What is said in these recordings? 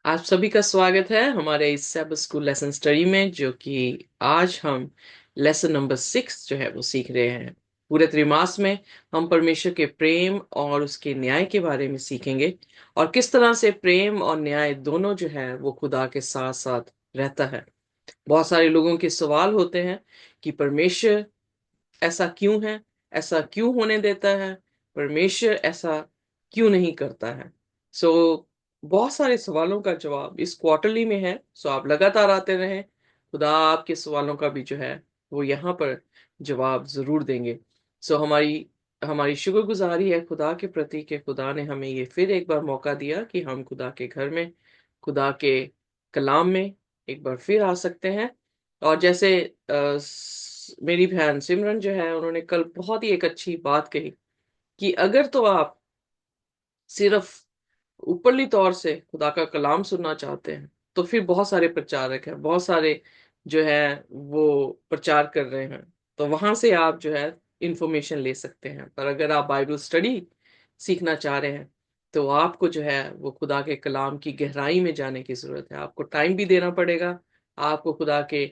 आप सभी का स्वागत है हमारे इस सब स्कूल लेसन स्टडी में, जो कि आज हम लेसन नंबर 6 जो है वो सीख रहे हैं। पूरे त्रिमास में हम परमेश्वर के प्रेम और उसके न्याय के बारे में सीखेंगे, और किस तरह से प्रेम और न्याय दोनों जो है वो खुदा के साथ साथ रहता है। बहुत सारे लोगों के सवाल होते हैं कि परमेश्वर ऐसा क्यों है, ऐसा क्यों होने देता है, परमेश्वर ऐसा क्यों नहीं करता है। सो बहुत सारे सवालों का जवाब इस क्वार्टरली में है। सो आप लगातार आते रहें, खुदा आपके सवालों का भी जो है वो यहाँ पर जवाब जरूर देंगे। सो हमारी हमारी शुक्रगुजारी है खुदा के प्रति कि खुदा ने हमें ये फिर एक बार मौका दिया कि हम खुदा के घर में, खुदा के कलाम में एक बार फिर आ सकते हैं। और जैसे मेरी बहन सिमरन जो है उन्होंने कल बहुत ही एक अच्छी बात कही कि अगर तो आप सिर्फ ऊपरली तौर से खुदा का कलाम सुनना चाहते हैं, तो फिर बहुत सारे प्रचारक हैं, बहुत सारे जो है वो प्रचार कर रहे हैं, तो वहां से आप जो है इंफॉर्मेशन ले सकते हैं। पर अगर आप बाइबल स्टडी सीखना चाह रहे हैं, तो आपको जो है वो खुदा के कलाम की गहराई में जाने की जरूरत है। आपको टाइम भी देना पड़ेगा, आपको खुदा के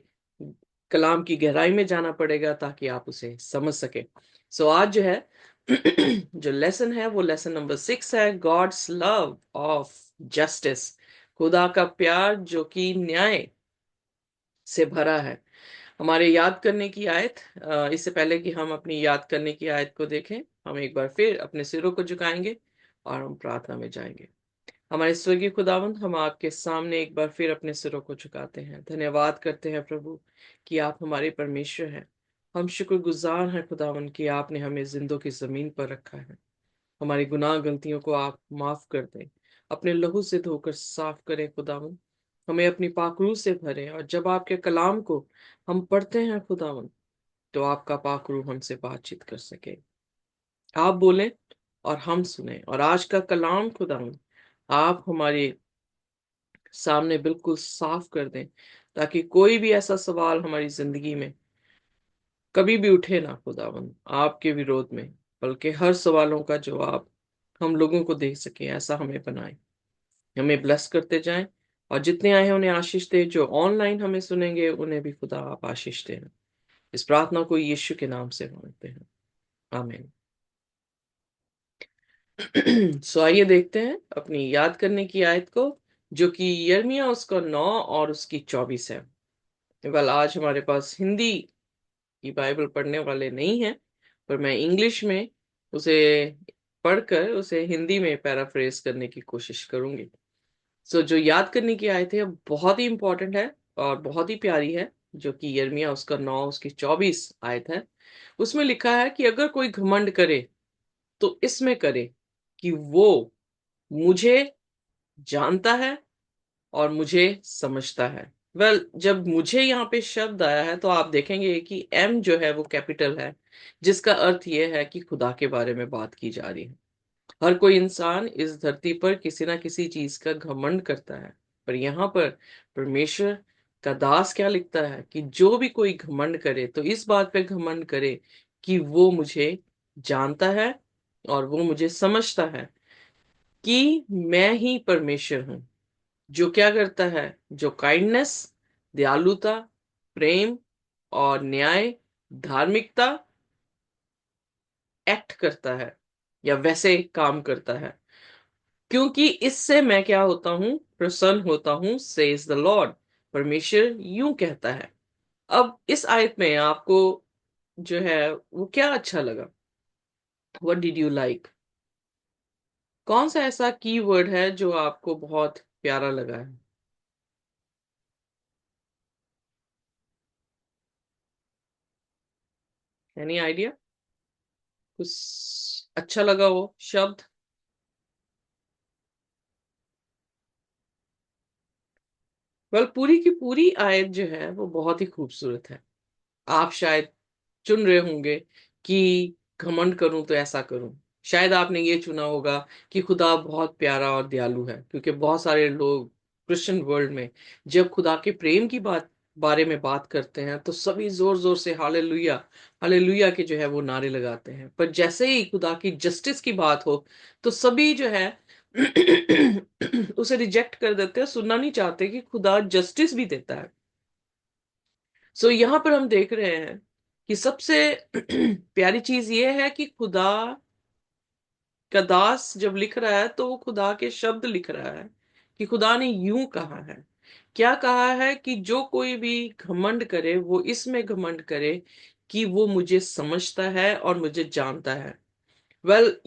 कलाम की गहराई में जाना पड़ेगा ताकि आप उसे समझ सके। सो आज जो है जो लेसन है वो लेसन नंबर 6 है, गॉड्स लव ऑफ जस्टिस। खुदा का प्यार जो कि न्याय से भरा है। हमारे याद करने की आयत, इससे पहले कि हम अपनी याद करने की आयत को देखें, हम एक बार फिर अपने सिरों को झुकाएंगे और हम प्रार्थना में जाएंगे। हमारे स्वर्गीय खुदावंद, हम आपके सामने एक बार फिर अपने सिरों को झुकाते हैं, धन्यवाद करते हैं प्रभु कि आप हमारे परमेश्वर हैं। हम शुक्रगुजार हैं खुदावंद कि आपने हमें जिंदों की जमीन पर रखा है। हमारी गुनाह गलतियों को आप माफ कर दें, अपने लहू से धोकर साफ करें खुदावन। हमें अपनी पाकरू से भरें, और जब आपके कलाम को हम पढ़ते हैं खुदावन, तो आपका पाकरू हमसे बातचीत कर सके। आप बोलें और हम सुने, और आज का कलाम खुदावन आप हमारे सामने बिल्कुल साफ कर दें, ताकि कोई भी ऐसा सवाल हमारी जिंदगी में कभी भी उठे ना खुदावन आपके विरोध में, बल्कि हर सवालों का जवाब हम लोगों को दे सके, ऐसा हमें बनाए। हमें ब्लेस करते जाएं, और जितने आए हैं उन्हें आशीष दे, जो ऑनलाइन हमें सुनेंगे उन्हें भी खुदा आप आशीष देना। इस प्रार्थना को यीशु के नाम से मांगते हैं, आमीन। सो आइए देखते हैं अपनी याद करने की आयत को, जो कि यिर्मयाह उसका 9 और उसकी 24 है। वेल, आज हमारे पास हिंदी की बाइबल पढ़ने वाले नहीं हैं, पर मैं इंग्लिश में उसे पढ़कर उसे हिंदी में पैराफ्रेज करने की कोशिश करूंगी। सो जो याद करने की आयत है बहुत ही इंपॉर्टेंट है और बहुत ही प्यारी है, जो कि यिर्मयाह उसका 9 उसकी 24 आयत है। उसमें लिखा है कि अगर कोई घमंड करे तो इसमें करे कि वो मुझे जानता है और मुझे समझता है। जब मुझे यहाँ पे शब्द आया है, तो आप देखेंगे कि एम जो है वो कैपिटल है, जिसका अर्थ ये है कि खुदा के बारे में बात की जा रही है। हर कोई इंसान इस धरती पर किसी ना किसी चीज का घमंड करता है, पर यहाँ पर परमेश्वर का दास क्या लिखता है कि जो भी कोई घमंड करे तो इस बात पे घमंड करे कि वो मुझे जानता है और वो मुझे समझता है, कि मैं ही परमेश्वर हूं, जो क्या करता है, जो काइंडनेस, दयालुता, प्रेम और न्याय, धार्मिकता एक्ट करता है, या वैसे काम करता है, क्योंकि इससे मैं क्या होता हूं, प्रसन्न होता हूं, सेज द लॉर्ड। परमेश्वर यूं कहता है। अब इस आयत में आपको जो है वो क्या अच्छा लगा, व्हाट डिड यू लाइक? कौन सा ऐसा की वर्ड है जो आपको बहुत प्यारा लगा है? Any idea? कुछ अच्छा लगा वो शब्द? पूरी की पूरी आयत जो है वो बहुत ही खूबसूरत है। आप शायद चुन रहे होंगे कि घमंड करूं तो ऐसा करूं। शायद आपने ये चुना होगा कि खुदा बहुत प्यारा और दयालु है, क्योंकि बहुत सारे लोग क्रिश्चियन वर्ल्ड में जब खुदा के प्रेम की बारे में बात करते हैं, तो सभी जोर जोर से हालेलुया, हालेलुया के जो है वो नारे लगाते हैं। पर जैसे ही खुदा की जस्टिस की बात हो, तो सभी जो है उसे रिजेक्ट कर देते हैं, सुनना नहीं चाहते कि खुदा जस्टिस भी देता है। सो यहाँ पर हम देख रहे हैं कि सबसे प्यारी चीज ये है कि खुदा का दास जब लिख रहा है तो वो खुदा के शब्द लिख रहा है कि खुदा ने यूं कहा है। क्या कहा है? कि जो कोई भी घमंड करे वो इसमें घमंड करे कि वो मुझे समझता है और मुझे जानता है।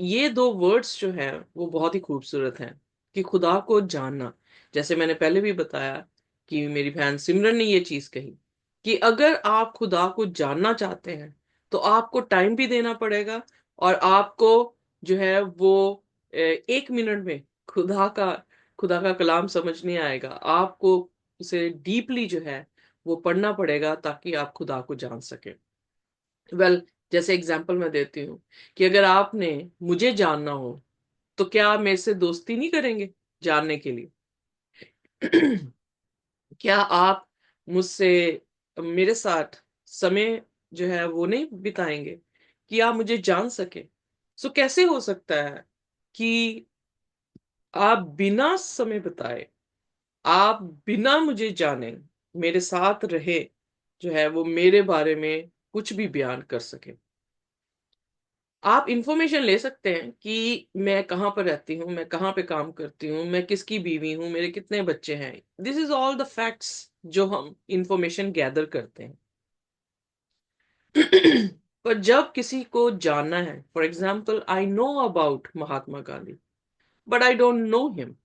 ये दो वर्ड्स जो हैं वो बहुत ही खूबसूरत हैं कि खुदा को जानना। जैसे मैंने पहले भी बताया कि मेरी बहन सिमरन ने ये चीज कही कि अगर आप खुदा को जानना चाहते हैं तो आपको टाइम भी देना पड़ेगा, और आपको जो है वो 1 मिनट में खुदा का कलाम समझ नहीं आएगा। आपको उसे डीपली जो है वो पढ़ना पड़ेगा ताकि आप खुदा को जान सके। जैसे एग्जांपल मैं देती हूँ कि अगर आपने मुझे जानना हो तो क्या आप मेरे से दोस्ती नहीं करेंगे जानने के लिए? क्या आप मुझसे मेरे साथ समय जो है वो नहीं बिताएंगे कि आप मुझे जान सके? सो कैसे हो सकता है कि आप बिना समय बिताए, आप बिना मुझे जाने, मेरे साथ रहे, जो है वो मेरे बारे में कुछ भी बयान कर सके? आप इंफॉर्मेशन ले सकते हैं कि मैं कहाँ पर रहती हूँ, मैं कहाँ पे काम करती हूँ, मैं किसकी बीवी हूँ, मेरे कितने बच्चे हैं। This is all the facts जो हम इंफॉर्मेशन गैदर करते हैं। पर जब किसी को जानना है, for example I know about Mahatma Gandhi but I don't know him.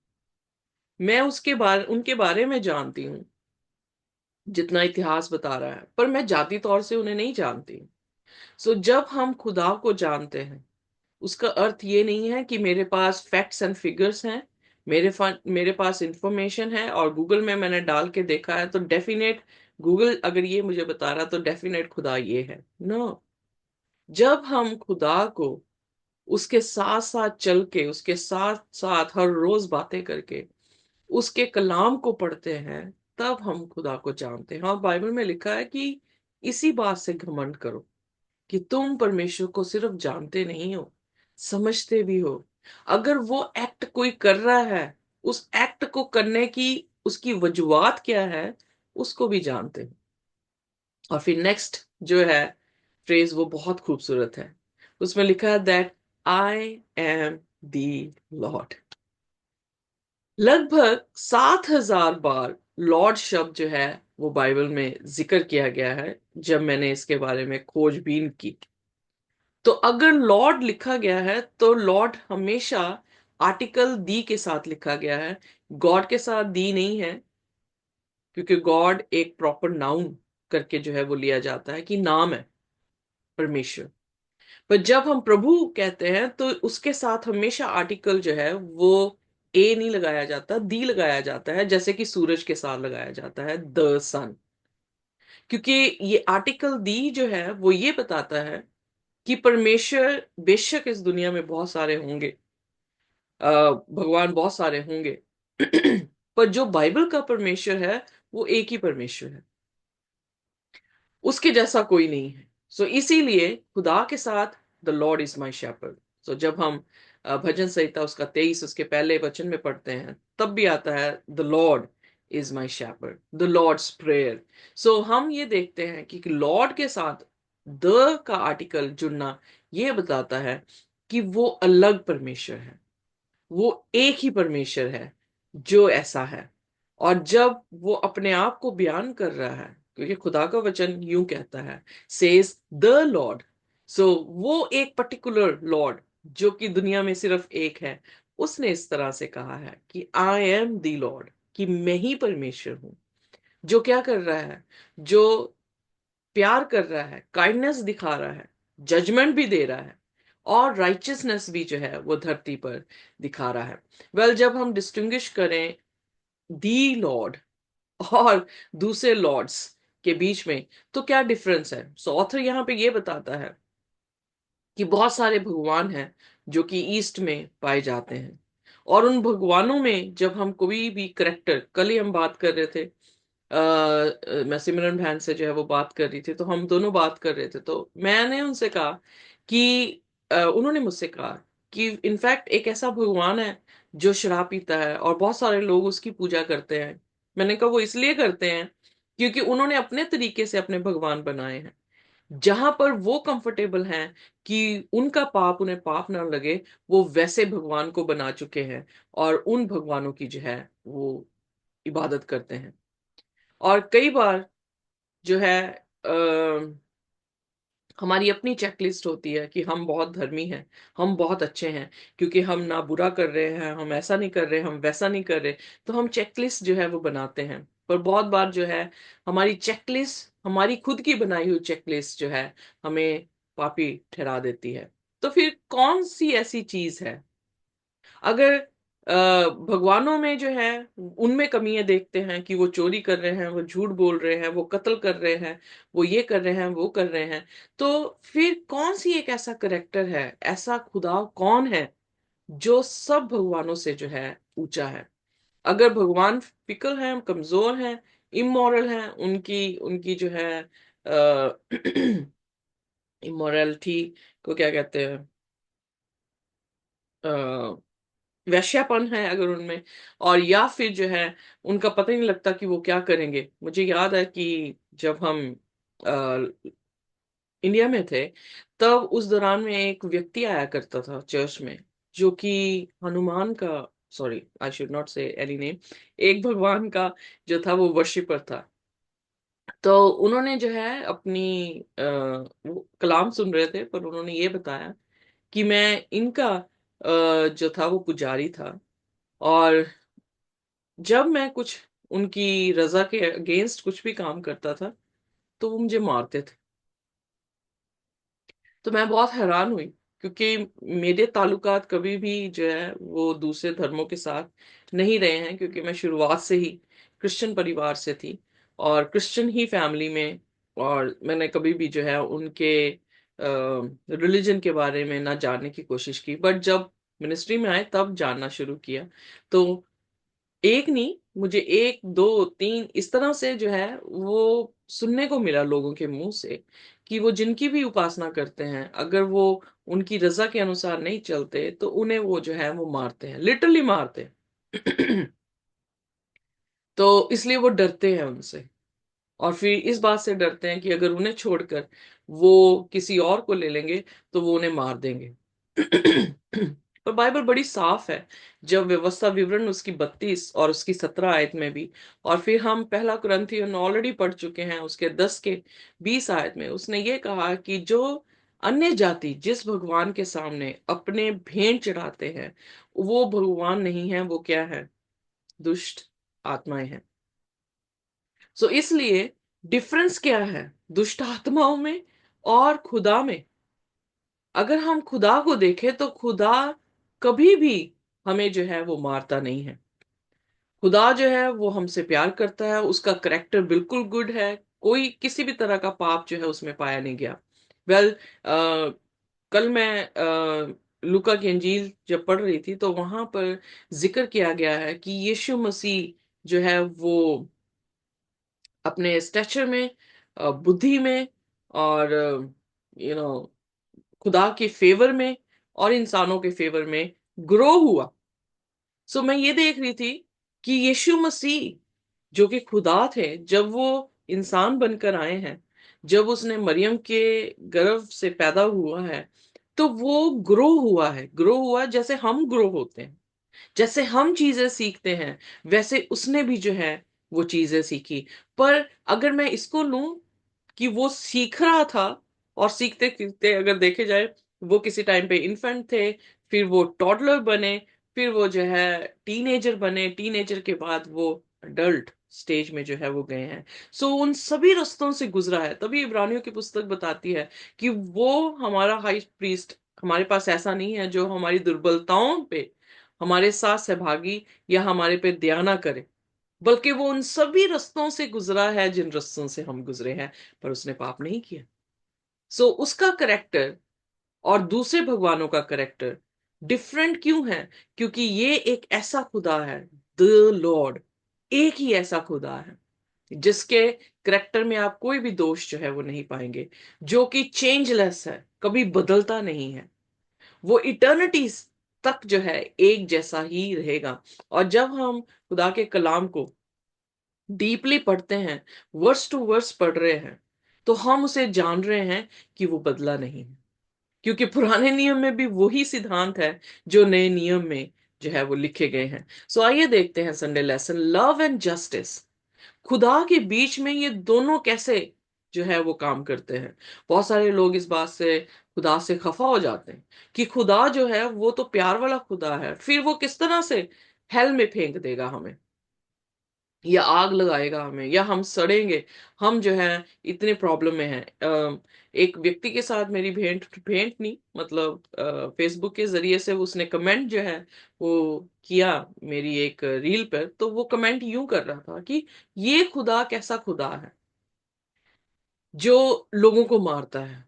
मैं उनके बारे में जानती हूँ जितना इतिहास बता रहा है, पर मैं जाति तौर से उन्हें नहीं जानती। जब हम खुदा को जानते हैं उसका अर्थ ये नहीं है कि मेरे पास फैक्ट्स एंड फिगर्स हैं, मेरे पास इंफॉर्मेशन है और गूगल में मैंने डाल के देखा है तो डेफिनेट, गूगल अगर ये मुझे बता रहा तो डेफिनेट खुदा ये है। नो, जब हम खुदा को उसके साथ साथ चल के, उसके साथ साथ हर रोज बातें करके उसके कलाम को पढ़ते हैं, तब हम खुदा को जानते हैं। और बाइबल में लिखा है कि इसी बात से घमंड करो कि तुम परमेश्वर को सिर्फ जानते नहीं हो, समझते भी हो। अगर वो एक्ट कोई कर रहा है, उस एक्ट को करने की उसकी वजूहात क्या है, उसको भी जानते हो। और फिर नेक्स्ट जो है फ्रेज वो बहुत खूबसूरत है। उसमें लिखा है that I am the Lord. लगभग 7,000 बार लॉर्ड शब्द जो है वो बाइबल में जिक्र किया गया है जब मैंने इसके बारे में खोजबीन की। तो अगर लॉर्ड लिखा गया है तो लॉर्ड हमेशा आर्टिकल दी के साथ लिखा गया है, गॉड के साथ दी नहीं है, क्योंकि गॉड एक प्रॉपर नाउन करके जो है वो लिया जाता है कि नाम है परमेश्वर। पर जब हम प्रभु कहते हैं तो उसके साथ हमेशा आर्टिकल जो है वो ए नहीं लगाया जाता, दी लगाया जाता है, जैसे कि सूरज के साथ लगाया जाता है द सन। क्योंकि ये आर्टिकल दी जो है वो ये बताता है कि परमेश्वर बेशक इस दुनिया में बहुत सारे होंगे, भगवान बहुत सारे होंगे, पर जो बाइबल का परमेश्वर है वो एक ही परमेश्वर है, उसके जैसा कोई नहीं है। इसीलिए खुदा के साथ the Lord is my shepherd. जब हम भजन संहिता उसका 23 उसके पहले वचन में पढ़ते हैं तब भी आता है the Lord is my shepherd, the Lord's prayer. हम ये देखते हैं कि लॉर्ड के साथ द का आर्टिकल जुड़ना ये बताता है कि वो अलग परमेश्वर है, वो एक ही परमेश्वर है जो ऐसा है। और जब वो अपने आप को बयान कर रहा है, क्योंकि खुदा का वचन यूं कहता है सेज द लॉर्ड। वो एक पर्टिकुलर लॉर्ड जो कि दुनिया में सिर्फ एक है, उसने इस तरह से कहा है कि आई एम द लॉर्ड, कि मैं ही परमेश्वर हूं जो क्या कर रहा है, जो प्यार कर रहा है, काइंडनेस दिखा रहा है, जजमेंट भी दे रहा है, और राइचियसनेस भी जो है वो धरती पर दिखा रहा है। जब हम डिस्टिंग्विश करें दी लॉर्ड और दूसरे लॉर्ड्स के बीच में तो क्या डिफरेंस है? ऑथर यहाँ पे ये बताता है कि बहुत सारे भगवान हैं जो कि ईस्ट में पाए जाते हैं, और उन भगवानों में जब हम कोई भी करेक्टर, कल ही हम बात कर रहे थे, मैं सिमरन बहन से जो है वो बात कर रही थी तो हम दोनों बात कर रहे थे, तो मैंने उनसे कहा कि उन्होंने मुझसे कहा कि इनफैक्ट एक ऐसा भगवान है जो शराब पीता है, और बहुत सारे लोग उसकी पूजा करते हैं। मैंने कहा वो इसलिए करते हैं क्योंकि उन्होंने अपने तरीके से अपने भगवान बनाए हैं, जहां पर वो कंफर्टेबल हैं कि उनका पाप उन्हें पाप ना लगे, वो वैसे भगवान को बना चुके हैं और उन भगवानों की जो है वो इबादत करते हैं। और कई बार जो है हमारी अपनी चेकलिस्ट होती है कि हम बहुत धर्मी हैं, हम बहुत अच्छे हैं, क्योंकि हम ना बुरा कर रहे हैं, हम ऐसा नहीं कर रहे, हम वैसा नहीं कर रहे। तो हम चेकलिस्ट जो है वो बनाते हैं, पर बहुत बार जो है हमारी चेकलिस्ट, हमारी खुद की बनाई हुई चेकलिस्ट जो है हमें पापी ठहरा देती है। तो फिर कौन सी ऐसी चीज है, अगर भगवानों में जो है उनमें कमियां देखते हैं कि वो चोरी कर रहे हैं, वो झूठ बोल रहे हैं, वो कत्ल कर रहे हैं, वो ये कर रहे हैं, वो कर रहे हैं, तो फिर कौन सी एक ऐसा करेक्टर है, ऐसा खुदा कौन है जो सब भगवानों से जो है ऊंचा है? अगर भगवान फिकल हैं, कमजोर हैं, इमोरल हैं, उनकी उनकी जो है इमोरलिटी को क्या कहते हैं, वैश्यापन है अगर उनमें, और या फिर जो है उनका पता ही नहीं लगता कि वो क्या करेंगे। मुझे याद है कि जब हम इंडिया में थे, तब उस दौरान में एक व्यक्ति आया करता था चर्च में, जो कि हनुमान का, सॉरी आई शुड नॉट से एनी नेम, एक भगवान का जो था वो वर्शिपर था। तो उन्होंने जो है अपनी वो कलाम सुन रहे थे, पर उन्होंने ये बताया कि मैं इनका जो था वो पुजारी था, और जब मैं कुछ उनकी रजा के अगेंस्ट कुछ भी काम करता था तो वो मुझे मारते थे। तो मैं बहुत हैरान हुई, क्योंकि मेरे ताल्लुकात कभी भी जो है वो दूसरे धर्मों के साथ नहीं रहे हैं, क्योंकि मैं शुरुआत से ही क्रिश्चियन परिवार से थी और क्रिश्चियन ही फैमिली में, और मैंने कभी भी जो है उनके रिलीजन के बारे में ना जानने की कोशिश की, बट जब मिनिस्ट्री में आए तब जानना शुरू किया। तो एक नहीं, मुझे एक दो तीन इस तरह से जो है वो सुनने को मिला लोगों के मुंह से कि वो जिनकी भी उपासना करते हैं, अगर वो उनकी रजा के अनुसार नहीं चलते तो उन्हें वो जो है वो मारते हैं, लिटरली मारते हैं। तो इसलिए वो डरते हैं उनसे, और फिर इस बात से डरते हैं कि अगर उन्हें छोड़कर वो किसी और को ले लेंगे तो वो उन्हें मार देंगे। पर बाइबल बड़ी साफ है, जब व्यवस्था विवरण उसकी 32 और उसकी 17 आयत में भी, और फिर हम पहला कुरिन्थियों ऑलरेडी पढ़ चुके हैं उसके 10 के 20 आयत में, उसने ये कहा कि जो अन्य जाति जिस भगवान के सामने अपने भेंट चढ़ाते हैं, वो भगवान नहीं है, वो क्या है? दुष्ट आत्माएं हैं। सो इसलिए डिफरेंस क्या है दुष्ट आत्माओं में और खुदा में? अगर हम खुदा को देखें तो खुदा कभी भी हमें जो है वो मारता नहीं है। खुदा जो है वो हमसे प्यार करता है, उसका करेक्टर बिल्कुल गुड है, कोई किसी भी तरह का पाप जो है उसमें पाया नहीं गया। वेल, कल मैं लूका की इंजील जब पढ़ रही थी तो वहां पर जिक्र किया गया है कि यीशु मसीह जो है वो अपने स्टेचर में, बुद्धि में, और खुदा के फेवर में और इंसानों के फेवर में ग्रो हुआ। सो मैं ये देख रही थी कि यीशु मसीह जो कि खुदा थे, जब वो इंसान बनकर आए हैं, जब उसने मरियम के गर्भ से पैदा हुआ है, तो वो ग्रो हुआ है, ग्रो हुआ जैसे हम ग्रो होते हैं, जैसे हम चीजें सीखते हैं, वैसे उसने भी जो है वो चीजें सीखी। पर अगर मैं इसको लूं कि वो सीख रहा था, और सीखते सीखते अगर देखे जाए, वो किसी टाइम पे इन्फेंट थे, फिर वो टॉडलर बने, फिर वो जो है टीनेजर बने, टीनेजर के बाद वो अडल्ट स्टेज में जो है वो गए हैं। सो उन सभी रास्तों से गुजरा है, तभी इब्रानियों की पुस्तक बताती है कि वो हमारा हाई प्रीस्ट हमारे पास ऐसा नहीं है जो हमारी दुर्बलताओं पे हमारे साथ सहभागी या हमारे पे दया ना करे, बल्कि वो उन सभी रास्तों से गुजरा है जिन रास्तों से हम गुजरे हैं, पर उसने पाप नहीं किया। सो उसका करेक्टर और दूसरे भगवानों का करेक्टर डिफरेंट क्यों है? क्योंकि ये एक ऐसा खुदा है, द लॉर्ड, एक ही ऐसा खुदा है जिसके करेक्टर में आप कोई भी दोष जो है वो नहीं पाएंगे, जो कि चेंजलेस है, कभी बदलता नहीं है, वो इटर्निटी तक जो है एक जैसा ही रहेगा। और जब हम खुदा के कलाम को डीपली पढ़ते हैं, वर्स टू वर्स पढ़ रहे हैं, तो हम उसे जान रहे हैं कि वो बदला नहीं है, क्योंकि पुराने नियम में भी वही सिद्धांत है जो नए नियम में जो है वो लिखे गए हैं। सो आइए देखते हैं Sunday lesson, love and justice. खुदा के बीच में ये दोनों कैसे जो है वो काम करते हैं। बहुत सारे लोग इस बात से खुदा से खफा हो जाते हैं कि खुदा जो है वो तो प्यार वाला खुदा है, फिर वो किस तरह से हेल में फेंक देगा हमें, या आग लगाएगा हमें, या हम सड़ेंगे, हम जो है इतने प्रॉब्लम में हैं। एक व्यक्ति के साथ मेरी भेंट भेंट नहीं, मतलब फेसबुक के जरिए से उसने कमेंट जो है वो किया मेरी एक रील पर। तो वो कमेंट यूं कर रहा था कि ये खुदा कैसा खुदा है जो लोगों को मारता है,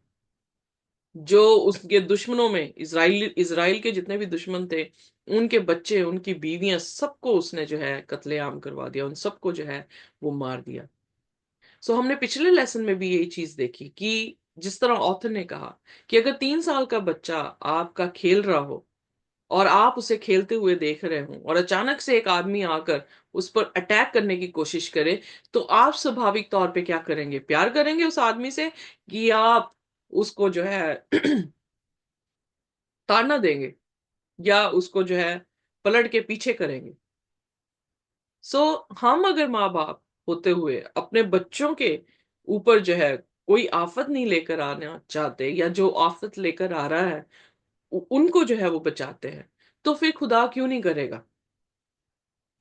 जो उसके दुश्मनों में इजराइल इजराइल के जितने भी दुश्मन थे, उनके बच्चे, उनकी बीवियां, सबको उसने जो है कत्लेआम करवा दिया, उन सबको जो है वो मार दिया। सो हमने पिछले लेसन में भी यही चीज देखी कि जिस तरह ऑथर ने कहा कि अगर 3 साल का बच्चा आपका खेल रहा हो और आप उसे खेलते हुए देख रहे हो और अचानक से एक आदमी आकर उस पर अटैक करने की कोशिश करे, तो आप स्वाभाविक तौर पे क्या करेंगे? प्यार करेंगे उस आदमी से, कि आप उसको जो है ताड़ना देंगे, या उसको जो है पलट के पीछे करेंगे? सो हम अगर माँ बाप होते हुए अपने बच्चों के ऊपर जो है कोई आफत नहीं लेकर आना चाहते, या जो आफत लेकर आ रहा है उनको जो है वो बचाते हैं, तो फिर खुदा क्यों नहीं करेगा?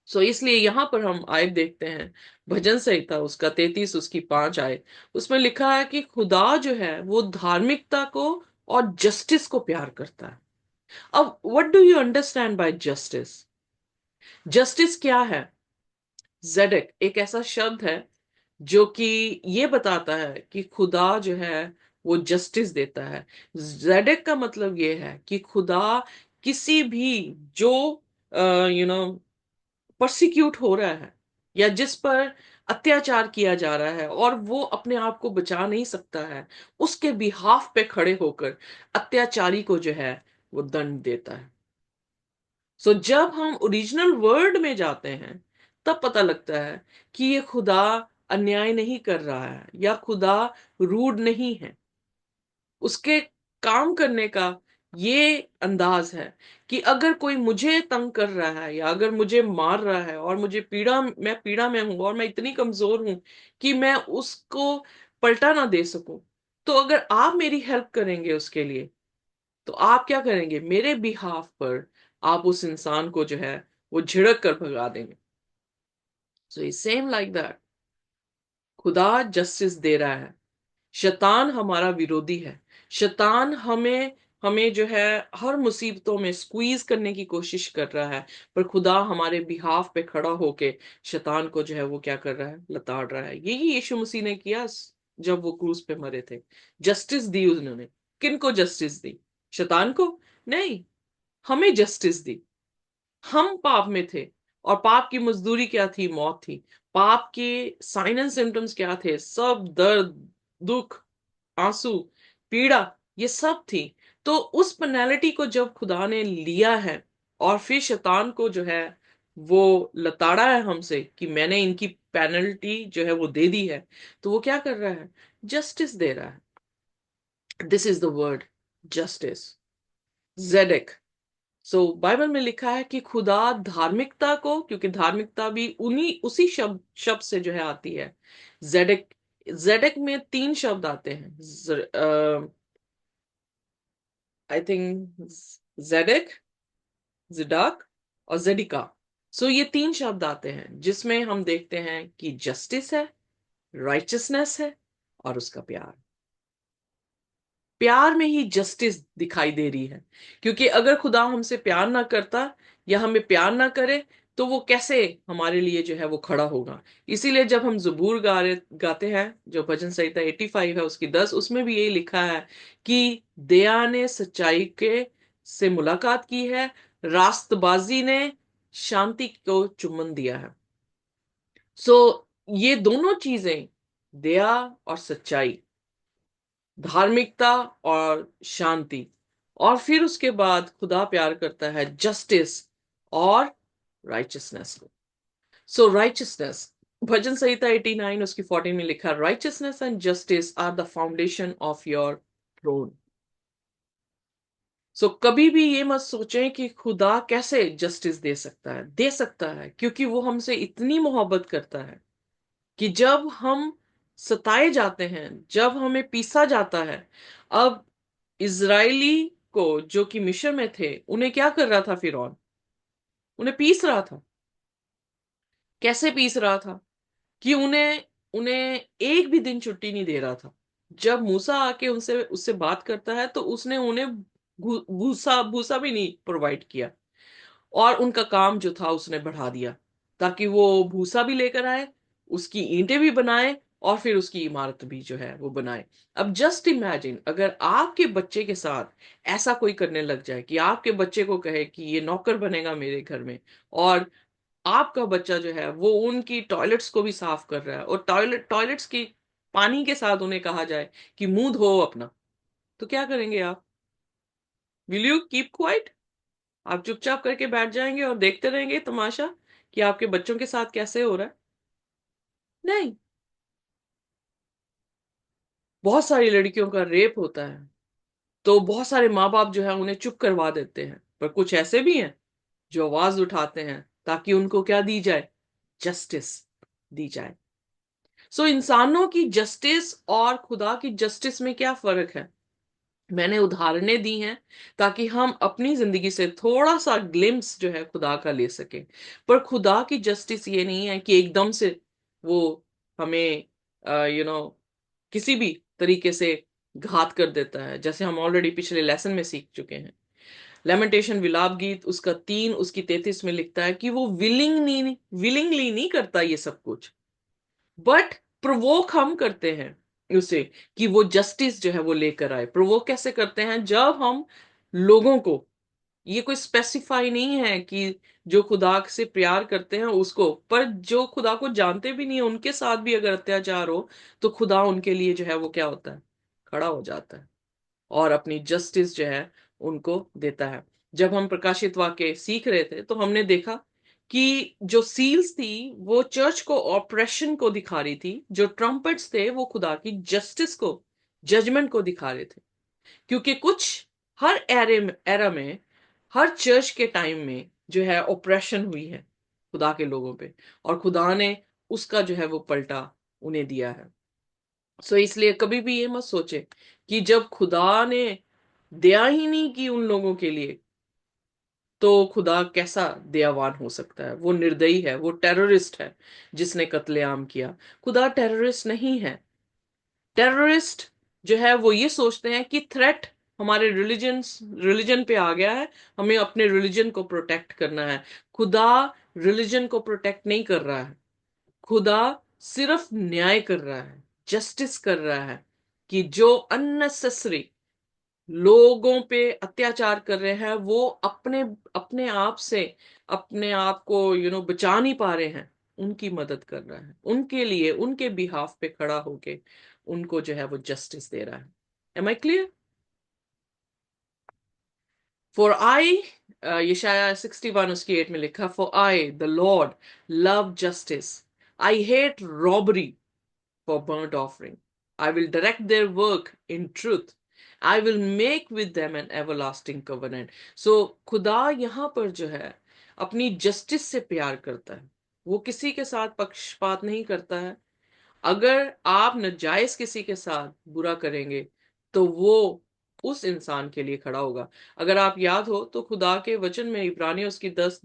सो इसलिए यहां पर हम आयत देखते हैं, भजन संहिता उसका 33 उसकी 5 आयत, उसमें लिखा है कि खुदा जो है वो धार्मिकता को और जस्टिस को प्यार करता है। अब what do you understand by justice? Justice क्या है? जेडेक एक ऐसा शब्द है जो कि ये बताता है कि खुदा जो है वो जस्टिस देता है। जेडेक का मतलब ये है कि खुदा किसी भी जो यू नो परसिक्यूट हो रहा है, या जिस पर अत्याचार किया जा रहा है और वो अपने आप को बचा नहीं सकता है, उसके बिहाफ पे खड़े होकर अत्याचारी को जो है वो दंड देता है। सो जब हम ओरिजिनल वर्ड में जाते हैं, तब पता लगता है कि ये खुदा अन्याय नहीं कर रहा है, या खुदा रूड नहीं है। उसके काम करने का ये अंदाज है कि अगर कोई मुझे तंग कर रहा है, या अगर मुझे मार रहा है और मुझे मैं पीड़ा में हूं और मैं इतनी कमजोर हूं कि मैं उसको पलटा ना दे सकूं, तो अगर आप मेरी हेल्प करेंगे उसके लिए, तो आप क्या करेंगे? मेरे बिहाफ पर आप उस इंसान को जो है वो झिड़क कर भगा देंगे। सो सेम लाइक दैट, खुदा जस्टिस दे रहा है। शैतान हमारा विरोधी है। शैतान हमें हमें जो है हर मुसीबतों में स्क्वीज करने की कोशिश कर रहा है, पर खुदा हमारे बिहाफ पे खड़ा होके शैतान को जो है वो क्या कर रहा है? लताड़ रहा है। यही यीशु मसीह ने किया जब वो क्रूस पे मरे थे। जस्टिस दी उन्होंने। किन को जस्टिस दी? शैतान को? नहीं, हमें जस्टिस दी। हम पाप में थे, और पाप की मजदूरी क्या थी? मौत थी। पाप के साइन एंड सिम्टम्स क्या थे? सब दर्द, दुख, आंसू, पीड़ा, ये सब थी। तो उस पेनल्टी को जब खुदा ने लिया है और फिर शैतान को जो है वो लताड़ा है हमसे कि मैंने इनकी पेनल्टी जो है वो दे दी है, तो वो क्या कर रहा है? जस्टिस दे रहा है। This is the word justice, zedek. So Bible में लिखा है कि खुदा धार्मिकता को, क्योंकि धार्मिकता भी उन्हीं उसी शब्द से जो है आती है, जेडेक। जेडेक में 3 शब्द आते हैं, आई थिंक जेडेक, जिडाक और जेडिका। सो ये 3 शब्द आते हैं जिसमें हम देखते हैं कि जस्टिस है, राइचसनेस है, और उसका प्यार। प्यार में ही जस्टिस दिखाई दे रही है, क्योंकि अगर खुदा हमसे प्यार ना करता या हमें प्यार ना करे, तो वो कैसे हमारे लिए जो है वो खड़ा होगा? इसीलिए जब हम जबूर गाते हैं, जो भजन संहिता 85 है उसकी 10, उसमें भी यही लिखा है कि दया ने सच्चाई के से मुलाकात की है, रास्तबाजी ने शांति को चुम्बन दिया है। सो ये दोनों चीजें, दया और सच्चाई, धार्मिकता और शांति, और फिर उसके बाद खुदा प्यार करता है जस्टिस और राइचियसनेस को। सो राइचियसनेस, भजन संहिता 89 उसकी 14 में लिखा, righteousness and justice are the foundation of your throne. So कभी भी ये मत सोचें कि खुदा कैसे जस्टिस दे सकता है। दे सकता है, क्योंकि वो हमसे इतनी मोहब्बत करता है कि जब हम सताए जाते हैं, जब हमें पीसा जाता है। अब इजरायली को जो कि मिस्र में थे, उन्हें क्या कर रहा था फिरौन? उन्हें पीस रहा था। कैसे पीस रहा था? कि उन्हें उन्हें एक भी दिन छुट्टी नहीं दे रहा था। जब मूसा आके उनसे उससे बात करता है तो उसने उन्हें भूसा भूसा भी नहीं प्रोवाइड किया, और उनका काम जो था उसने बढ़ा दिया, ताकि वो भूसा भी लेकर आए, उसकी ईंटें भी बनाए, और फिर उसकी इमारत भी जो है वो बनाए। अब जस्ट इमेजिन, अगर आपके बच्चे के साथ ऐसा कोई करने लग जाए कि आपके बच्चे को कहे कि ये नौकर बनेगा मेरे घर में, और आपका बच्चा जो है वो उनकी टॉयलेट्स को भी साफ कर रहा है, और टॉयलेट्स की पानी के साथ उन्हें कहा जाए कि मुंह धो अपना, तो क्या करेंगे आप? Will you keep quiet? आप चुपचाप करके बैठ जाएंगे और देखते रहेंगे तमाशा कि आपके बच्चों के साथ कैसे हो रहा है? नहीं। बहुत सारी लड़कियों का रेप होता है, तो बहुत सारे माँ बाप जो है उन्हें चुप करवा देते हैं, पर कुछ ऐसे भी हैं जो आवाज उठाते हैं ताकि उनको क्या दी जाए? जस्टिस दी जाए। सो इंसानों की जस्टिस और खुदा की जस्टिस में क्या फर्क है? मैंने उदाहरणें दी हैं ताकि हम अपनी जिंदगी से थोड़ा सा ग्लिम्स जो है खुदा का ले सकें। पर खुदा की जस्टिस ये नहीं है कि एकदम से वो हमें किसी भी तरीके से घात कर देता है, जैसे हम ऑलरेडी पिछले लेसन में सीख चुके हैं। लेमेंटेशन विलाप गीत उसका 3 उसकी 33 में लिखता है कि वो विलिंगली नहीं करता ये सब कुछ, बट प्रोवोक हम करते हैं उसे कि वो जस्टिस जो है वो लेकर आए। प्रोवोक कैसे करते हैं? जब हम लोगों को, ये कोई स्पेसिफाई नहीं है कि जो खुदा से प्यार करते हैं उसको, पर जो खुदा को जानते भी नहीं है उनके साथ भी अगर अत्याचार हो, तो खुदा उनके लिए जो है वो क्या होता है? खड़ा हो जाता है और अपनी जस्टिस जो है उनको देता है। जब हम प्रकाशित वाक्य सीख रहे थे तो हमने देखा कि जो सील्स थी वो चर्च को ऑपरेशन को दिखा रही थी, जो ट्रम्पेट्स थे वो खुदा की जस्टिस को, जजमेंट को दिखा रहे थे। क्योंकि कुछ हर एरा में, हर चर्च के टाइम में जो है ऑपरेशन हुई है खुदा के लोगों पे, और खुदा ने उसका जो है वो पलटा उन्हें दिया है। सो इसलिए कभी भी ये मत सोचे कि जब खुदा ने दया ही नहीं की उन लोगों के लिए, तो खुदा कैसा दयावान हो सकता है? वो निर्दयी है, वो टेररिस्ट है जिसने कत्लेआम किया। खुदा टेररिस्ट नहीं है। टेररिस्ट जो है वो ये सोचते हैं कि थ्रेट हमारे रिलीजन पे आ गया है, हमें अपने रिलीजन को प्रोटेक्ट करना है। खुदा रिलीजन को प्रोटेक्ट नहीं कर रहा है। खुदा सिर्फ न्याय कर रहा है, जस्टिस कर रहा है, कि जो अननेसेसरी लोगों पे अत्याचार कर रहे हैं, वो अपने अपने आप से अपने आप को बचा नहीं पा रहे हैं, उनकी मदद कर रहा है, उनके लिए उनके बिहाफ पे खड़ा होके उनको जो है वो जस्टिस दे रहा है। Am I clear? For I, यशाया 61 उसकी 8 में लिखा, for I the Lord love justice, I hate robbery for burnt offering. I will direct their work in truth. I will make with them an everlasting covenant. So खुदा यहाँ पर जो है अपनी जस्टिस से प्यार करता है। वो किसी के साथ पक्षपात नहीं करता है। अगर आप नाजायज किसी के साथ बुरा करेंगे तो वो उस इंसान के लिए खड़ा होगा। अगर आप याद हो तो खुदा के वचन में इब्रानियों उसकी 10,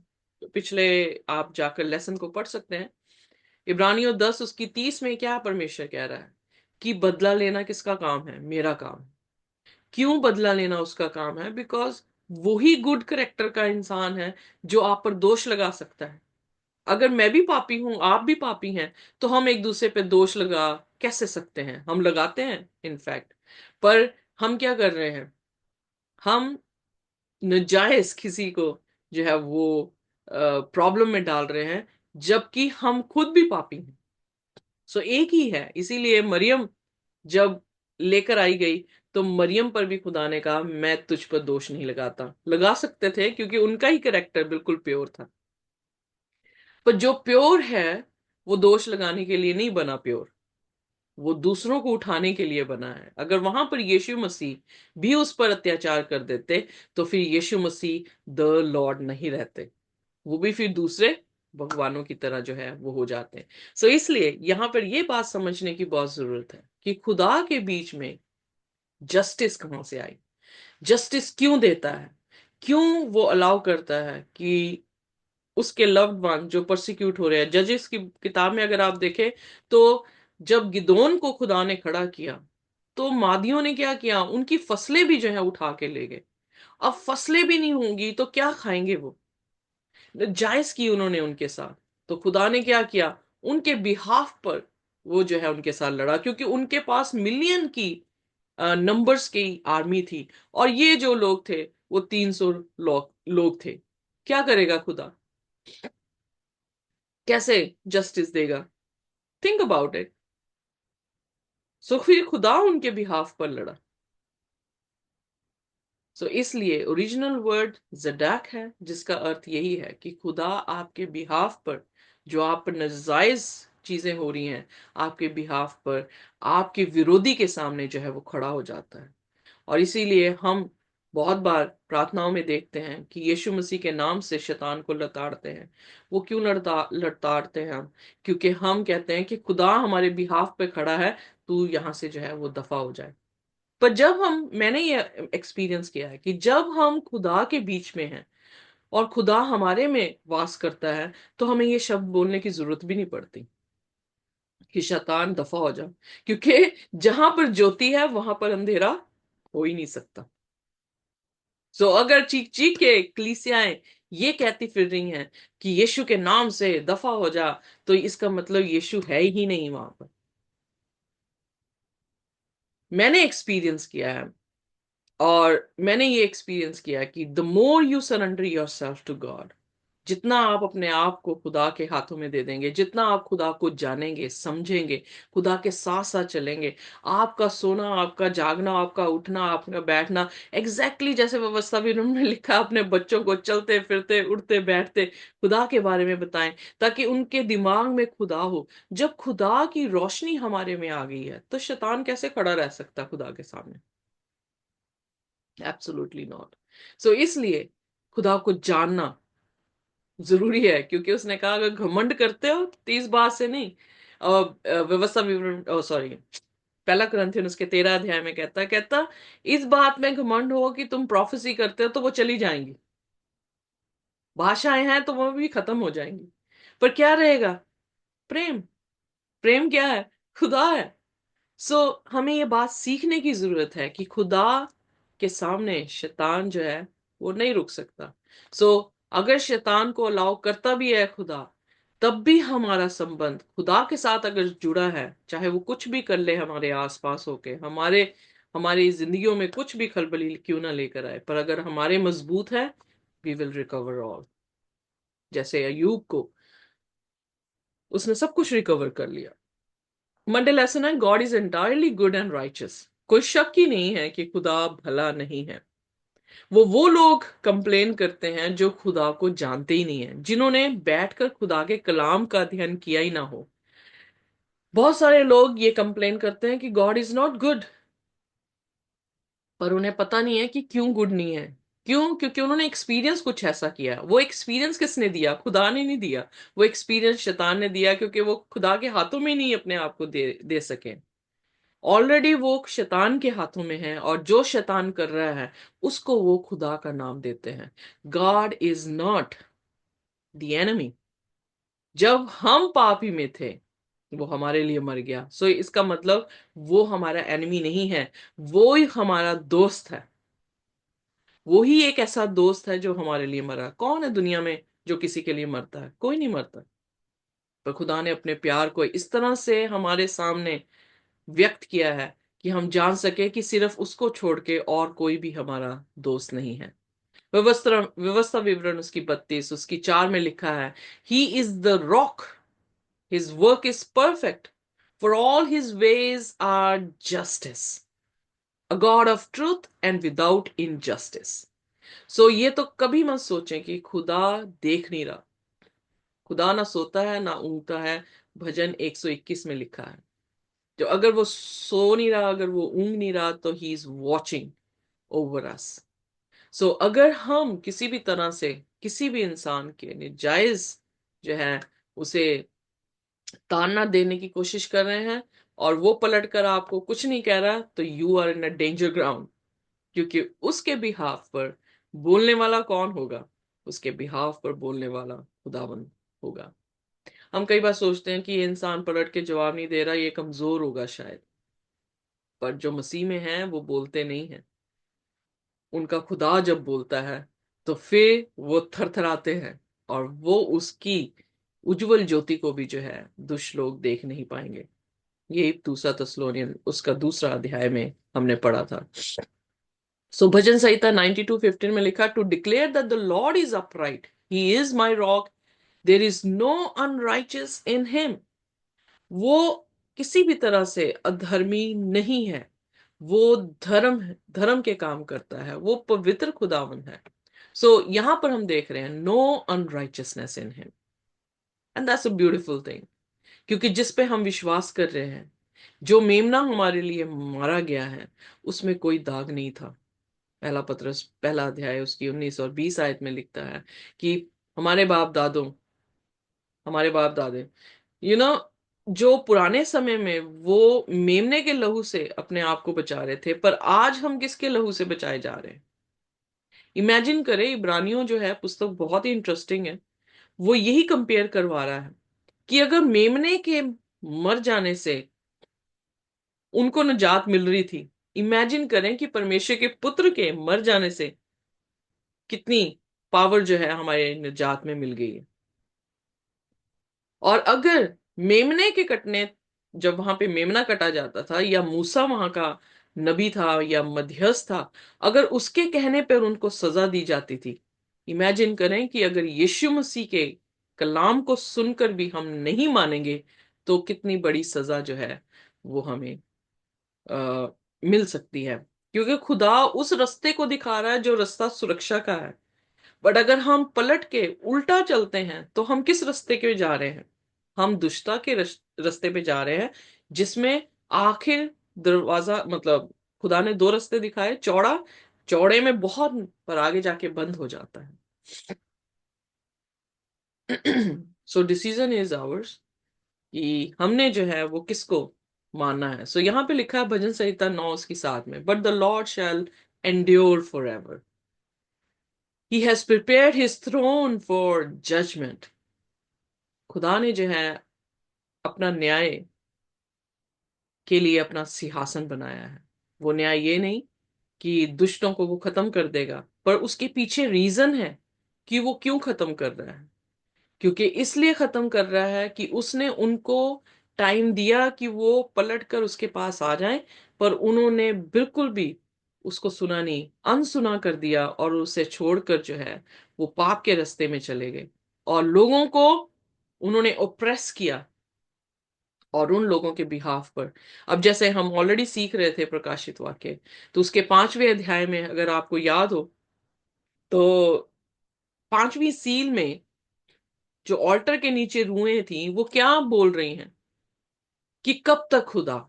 पिछले आप जाकर लेसन को पढ़ सकते हैं। इब्रानियों 10 उसकी 30 में क्या परमेश्वर कह रहा है? कि बदला लेना किसका काम है? मेरा काम। क्यों बदला लेना उसका काम है? बिकॉज वही गुड करेक्टर का इंसान है जो आप पर दोष लगा सकता है। अगर मैं भी पापी हूं, आप भी पापी हैं, तो हम एक दूसरे पे दोष लगा कैसे सकते हैं? हम लगाते हैं इनफैक्ट। पर हम क्या कर रहे हैं? हम नजायज किसी को जो है वो प्रॉब्लम में डाल रहे हैं, जबकि हम खुद भी पापी हैं। सो एक ही है। इसीलिए मरियम जब लेकर आई गई तो मरियम पर भी खुदा ने कहा मैं तुझ पर दोष नहीं लगाता। लगा सकते थे क्योंकि उनका ही कैरेक्टर बिल्कुल प्योर था। पर जो प्योर है वो दोष लगाने के लिए नहीं बना प्योर, वो दूसरों को उठाने के लिए बना है। अगर वहां पर यीशु मसीह भी उस पर अत्याचार कर देते तो फिर यीशु मसीह द लॉर्ड नहीं रहते, वो भी फिर दूसरे भगवानों की तरह जो है वो हो जाते हैं। सो इसलिए यहां पर ये बात समझने की बहुत जरूरत है कि खुदा के बीच में जस्टिस कहां से आई, जस्टिस क्यों देता है, क्यों वो अलाउ करता है कि उसके लव्ड वन जो परसिक्यूट हो रहे हैं। जजेस की किताब में अगर आप देखें तो जब गिदोन को खुदा ने खड़ा किया तो मादियों ने क्या किया, उनकी फसलें भी जो है उठा के ले गए। अब फसलें भी नहीं होंगी तो क्या खाएंगे वो, जायज की उन्होंने उनके साथ। तो खुदा ने क्या किया, उनके बिहाफ पर वो जो है उनके साथ लड़ा, क्योंकि उनके पास मिलियन की नंबर्स की आर्मी थी और ये जो लोग थे वो 300 लोग थे। क्या करेगा खुदा, कैसे जस्टिस देगा? Think about it. सो फिर खुदा उनके बिहाफ पर लड़ा। सो इसलिए ओरिजिनल वर्ड जडाक है, जिसका अर्थ यही है कि खुदा आपके बिहाफ पर, जो आप पर नाजायज चीजें हो रही हैं, आपके बिहाफ पर, आपके विरोधी के सामने जो है वो खड़ा हो जाता है। और इसीलिए हम बहुत बार प्रार्थनाओं में देखते हैं कि यीशु मसीह के नाम से शैतान को लताड़ते हैं। वो क्यों लताड़ते हैं हम? क्योंकि हम कहते हैं कि खुदा हमारे बिहाफ पे खड़ा है, तू यहां से जो है वो दफा हो जाए। पर जब हम, मैंने ये एक्सपीरियंस किया है कि जब हम खुदा के बीच में हैं और खुदा हमारे में वास करता है तो हमें ये शब्द बोलने की जरूरत भी नहीं पड़ती कि शैतान दफा हो जा, क्योंकि जहां पर ज्योति है वहां पर अंधेरा हो ही नहीं सकता। सो अगर चीख चीख के कलीसियाएं ये कहती फिर रही हैं कि यीशु के नाम से दफा हो जा, तो इसका मतलब यीशु है ही नहीं वहां पर। मैंने एक्सपीरियंस किया है, और मैंने ये एक्सपीरियंस किया कि the more you surrender your self to God, जितना आप अपने आप को खुदा के हाथों में दे देंगे, जितना आप खुदा को जानेंगे समझेंगे, खुदा के साथ साथ चलेंगे, आपका सोना, आपका जागना, आपका उठना, आपका बैठना एग्जैक्टली जैसे व्यवस्था भी उन्होंने लिखा, अपने बच्चों को चलते फिरते उठते बैठते खुदा के बारे में बताएं, ताकि उनके दिमाग में खुदा हो। जब खुदा की रोशनी हमारे में आ गई है तो शैतान कैसे खड़ा रह सकता है खुदा के सामने? Absolutely not. सो इसलिए खुदा को जानना जरूरी है, क्योंकि उसने कहा अगर घमंड करते हो तो इस बात से नहीं। व्यवस्था विवरण, सॉरी, पहला कुरिन्थियन उसके 13 अध्याय में कहता इस बात में घमंड हो कि तुम प्रोफेसी करते हो तो वो चली जाएंगी, भाषाएं हैं तो वो भी खत्म हो जाएंगी, पर क्या रहेगा? प्रेम। प्रेम क्या है? खुदा है। सो हमें ये बात सीखने की जरूरत है कि खुदा के सामने शैतान जो है वो नहीं रुक सकता। सो अगर शैतान को अलाउ करता भी है खुदा, तब भी हमारा संबंध खुदा के साथ अगर जुड़ा है, चाहे वो कुछ भी कर ले हमारे आसपास होके, हमारी जिंदगियों में कुछ भी खलबली क्यों ना लेकर आए, पर अगर हमारे मजबूत है, वी विल रिकवर ऑल। जैसे अयूब को, उसने सब कुछ रिकवर कर लिया। मंडे लेसन है, God is entirely good and righteous. कोई शक ही नहीं है कि खुदा भला नहीं है। वो लोग कंप्लेन करते हैं जो खुदा को जानते ही नहीं है, जिन्होंने बैठकर खुदा के कलाम का अध्ययन किया ही ना हो। बहुत सारे लोग ये कंप्लेन करते हैं कि गॉड इज नॉट गुड, पर उन्हें पता नहीं है कि क्यों गुड नहीं है। क्यों? क्योंकि उन्होंने एक्सपीरियंस कुछ ऐसा किया। वो एक्सपीरियंस किसने दिया? खुदा ने नहीं दिया। वो एक्सपीरियंस शैतान ने दिया, क्योंकि वो खुदा के हाथों में नहीं अपने आप को दे सके। ऑलरेडी वो शैतान के हाथों में है, और जो शैतान कर रहा है उसको वो खुदा का नाम देते हैं। God is not the enemy. जब हम पापी में थे वो हमारे लिए मर गया, सो इसका मतलब वो हमारा एनिमी नहीं है, वो ही हमारा दोस्त है। वो ही एक ऐसा दोस्त है जो हमारे लिए मरा। कौन है दुनिया में जो किसी के लिए मरता है? कोई नहीं मरता। पर खुदा ने अपने प्यार को इस तरह से हमारे सामने व्यक्त किया है कि हम जान सके कि सिर्फ उसको छोड़ के और कोई भी हमारा दोस्त नहीं है। व्यवस्था व्यवस्था विवरण उसकी 32 उसकी 4 में लिखा है, he is the rock, his work is perfect, for all his ways are justice. A God of truth and without injustice. So ये तो कभी मत सोचें कि खुदा देख नहीं रहा। खुदा ना सोता है ना ऊँगता है। भजन 121 में लिखा है। जो अगर वो सो नहीं रहा, अगर वो ऊँग नहीं रहा, तो he is watching over us. So अगर हम किसी भी तरह से किसी भी इंसान के निजायज जो है उसे ताना देने की कोशिश कर रहे हैं और वो पलट कर आपको कुछ नहीं कह रहा, तो you are in a danger ground. क्योंकि उसके बिहाफ पर बोलने वाला कौन होगा? उसके बिहाफ पर बोलने वाला खुदावन होगा। हम कई बार सोचते हैं कि ये इंसान पलट के जवाब नहीं दे रहा, ये कमजोर होगा शायद। पर जो मसीह में है वो बोलते नहीं है। उनका खुदा जब बोलता है तो फिर वो थरथराते हैं, और वो उसकी उज्जवल ज्योति को भी जो है दुष्ट लोग देख नहीं पाएंगे। ये दूसरा तस्लोनियन उसका दूसरा अध्याय में हमने पढ़ा था। सो भजन संहिता 92:15 में लिखा, to declare that the Lord is upright, he is my rock, there is no unrighteous in him. वो किसी भी तरह से अधर्मी नहीं है। वो धर्म के काम करता है। वो पवित्र खुदावन है। सो यहां पर हम देख रहे हैं no unrighteousness in him, and that's a beautiful thing. क्योंकि जिस पे हम विश्वास कर रहे हैं, जो मेमना हमारे लिए मारा गया है, उसमें कोई दाग नहीं था। पहला पत्रस पहला अध्याय उसकी 19 और 20 आयत में लिखता है कि हमारे बाप दादों हमारे बाप दादे यू नो जो पुराने समय में वो मेमने के लहू से अपने आप को बचा रहे थे, पर आज हम किसके लहू से बचाए जा रहे हैं? इमेजिन करें, इब्रानियों जो है पुस्तक बहुत ही इंटरेस्टिंग है। वो यही कंपेयर करवा रहा है कि अगर मेमने के मर जाने से उनको निजात मिल रही थी, इमेजिन करें कि परमेश्वर के पुत्र के मर जाने से कितनी पावर जो है हमारे निजात में मिल गई है। और अगर मेमने के कटने जब वहां पे मेमना कटा जाता था, या मूसा वहां का नबी था या मध्यस्थ था, अगर उसके कहने पर उनको सजा दी जाती थी, इमेजिन करें कि अगर यीशु मसीह के कलाम को सुनकर भी हम नहीं मानेंगे, तो कितनी बड़ी सजा जो है वो हमें आ, मिल सकती है। क्योंकि खुदा उस रास्ते को दिखा रहा है जो रास्ता सुरक्षा का है। बट अगर हम पलट के उल्टा चलते हैं, तो हम किस रास्ते के जा रहे हैं? हम दुष्टता के रास्ते पे जा रहे हैं, जिसमें आखिर दरवाजा मतलब खुदा ने दो रास्ते दिखाए, चौड़ा, चौड़े में बहुत, पर आगे जाके बंद हो जाता है। सो डिसीजन इज आवर्स कि हमने जो है वो किसको मानना है। सो यहाँ पे लिखा है भजन संहिता 9 उसकी 7 में, but the Lord shall endure for ever, he has prepared his throne for judgment. खुदा ने जो है अपना न्याय के लिए अपना सिंहासन बनाया है। वो न्याय ये नहीं कि दुष्टों को वो खत्म कर देगा, पर उसके पीछे रीजन है कि वो क्यों खत्म कर रहा है। क्योंकि इसलिए खत्म कर रहा है कि उसने उनको टाइम दिया कि वो पलट कर उसके पास आ जाएं, पर उन्होंने बिल्कुल भी उसको सुना नहीं, अनसुना कर दिया, और उसे छोड़कर जो है वो पाप के रास्ते में चले गए, और लोगों को उन्होंने ओप्रेस किया। और उन लोगों के बिहाफ पर, अब जैसे हम ऑलरेडी सीख रहे थे प्रकाशित वाक्य, तो उसके 5वें अध्याय में अगर आपको याद हो, तो 5वीं सील में जो ऑल्टर के नीचे रूहें थी, वो क्या बोल रही हैं कि कब तक खुदा।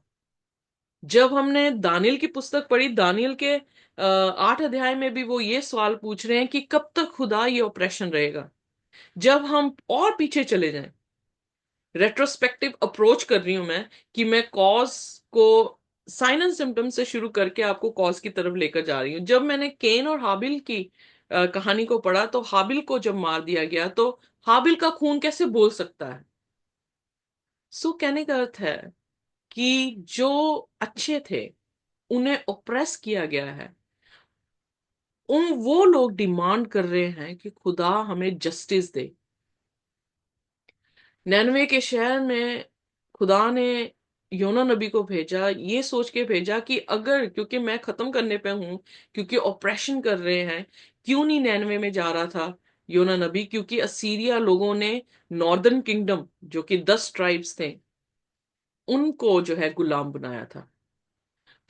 जब हमने दानियल की पुस्तक पढ़ी, दानियल के 8 अध्याय में भी वो ये सवाल पूछ रहे हैं कि कब तक खुदा ये ऑपरेशन रहेगा। जब हम और पीछे चले जाएं, रेट्रोस्पेक्टिव अप्रोच कर रही हूं मैं, कि मैं कॉज को साइन एंड सिम्टम से शुरू करके आपको कॉज की तरफ लेकर जा रही हूं। जब मैंने केन और हाबिल की कहानी को पढ़ा, तो हाबिल को जब मार दिया गया, तो हाबिल का खून कैसे बोल सकता है? सो कहने का अर्थ है कि जो अच्छे थे उन्हें ओप्रेस किया गया है। उन वो लोग डिमांड कर रहे हैं कि खुदा हमें जस्टिस दे। नैनवे के शहर में खुदा ने योना नबी को भेजा, ये सोच के भेजा कि अगर, क्योंकि मैं खत्म करने पे हूं, क्योंकि ऑपरेशन कर रहे हैं। क्यों नहीं नैनवे में जा रहा था योना नबी? क्योंकि असीरिया लोगों ने नॉर्दर्न किंगडम, जो कि 10 ट्राइब्स थे, उनको जो है गुलाम बनाया था।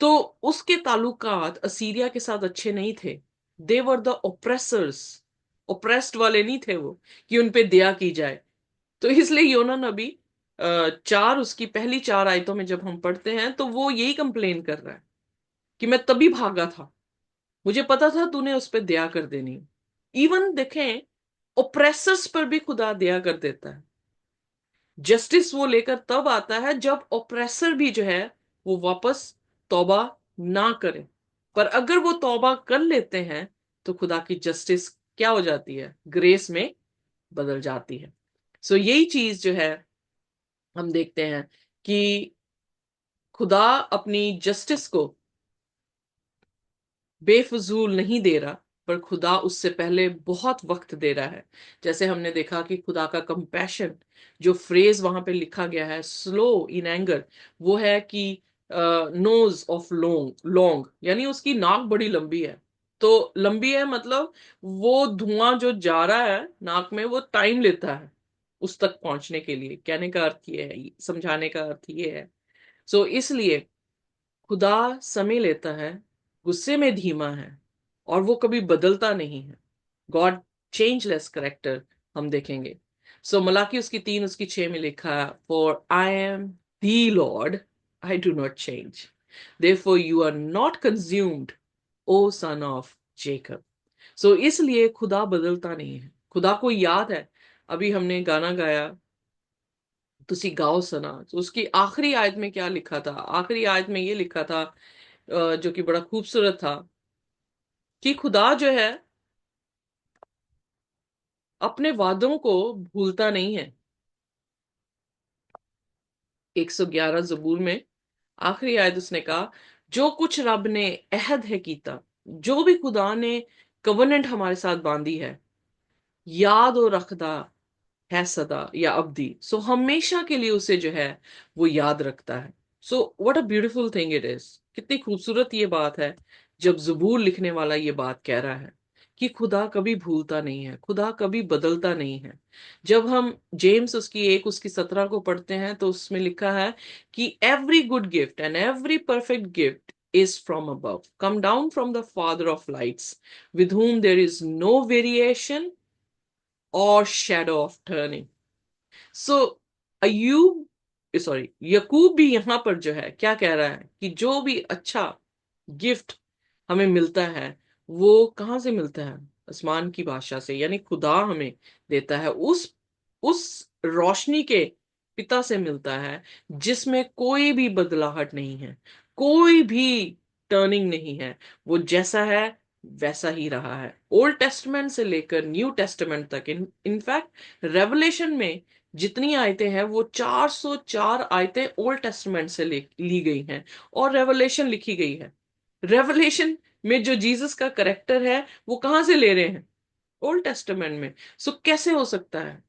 तो उसके ताल्लुकात असीरिया के साथ अच्छे नहीं थे। दे वर द ओप्रेसर्स, ओप्रेस्ड वाले नहीं थे वो, कि उन पे दया की जाए। तो इसलिए योना नबी चार, उसकी पहली चार आयतों में जब हम पढ़ते हैं तो वो यही कंप्लेन कर रहा है कि मैं तभी भागा था, मुझे पता था तूने उस पर दया कर देनी। इवन देखें, ओप्रेसर्स पर भी खुदा दया कर देता है। जस्टिस वो लेकर तब आता है जब ओप्रेसर भी जो है वो वापस तौबा ना करे। पर अगर वो तौबा कर लेते हैं तो खुदा की जस्टिस क्या हो जाती है, ग्रेस में बदल जाती है। सो यही चीज जो है हम देखते हैं कि खुदा अपनी जस्टिस को बेफजूल नहीं दे रहा, पर खुदा उससे पहले बहुत वक्त दे रहा है। जैसे हमने देखा कि खुदा का कंपैशन, जो फ्रेज वहां पे लिखा गया है, स्लो इन एंगर, वो है कि नोज ऑफ लॉन्ग लॉन्ग, यानी उसकी नाक बड़ी लंबी है। तो लंबी है मतलब वो धुआं जो जा रहा है नाक में वो टाइम लेता है उस तक पहुंचने के लिए। कहने का अर्थ ये है, समझाने का अर्थ ये है। सो इसलिए खुदा समय लेता है, गुस्से में धीमा है, और वो कभी बदलता नहीं है। गॉड चेंजलेस करेक्टर हम देखेंगे। सो मलाकी उसकी 3 उसकी 6 में लिखा है, for I am the Lord, I do not change, therefore you are not consumed, O son of Jacob. So इसलिए खुदा बदलता नहीं है। खुदा को याद है, अभी हमने गाना गाया, तुसी गाओ सना, तो उसकी आखिरी आयत में क्या लिखा था? आखिरी आयत में ये लिखा था, जो कि बड़ा खूबसूरत था, कि खुदा जो है अपने वादों को भूलता नहीं है। 111 जबूर में आखिरी आयत उसने कहा, जो कुछ रब ने अहद है कीता, जो भी खुदा ने कवनेंट हमारे साथ बांधी है, याद और रखदा है सदा या अब्दी। सो हमेशा के लिए उसे जो है वो याद रखता है। So what a beautiful thing it is, कितनी खूबसूरत ये बात है जब जबूर लिखने वाला ये बात कह रहा है कि खुदा कभी भूलता नहीं है, खुदा कभी बदलता नहीं है। जब हम जेम्स उसकी 1 उसकी 17 को पढ़ते हैं तो उसमें लिखा है कि every good gift and every perfect gift is from above, come down from the Father of lights, with whom there is no variation or shadow of turning. So अयूब, सॉरी, यकूब भी यहां पर जो है क्या कह रहा है कि जो भी अच्छा गिफ्ट हमें मिलता है वो कहां से मिलता है? आसमान की भाषा से, यानी खुदा हमें देता है, उस रोशनी के पिता से मिलता है जिसमें कोई भी बदलाहट नहीं है, कोई भी टर्निंग नहीं है। वो जैसा है वैसा ही रहा है, ओल्ड टेस्टमेंट से लेकर न्यू टेस्टमेंट तक। इनफैक्ट रेवलेशन में जितनी आयतें हैं वो 404 आयतें ओल्ड टेस्टमेंट से ली गई हैं और रेवलेशन लिखी गई है। रेवलेशन में जो जीसस का करेक्टर है वो कहां से ले रहे हैं? ओल्ड टेस्टामेंट में। सो कैसे हो सकता है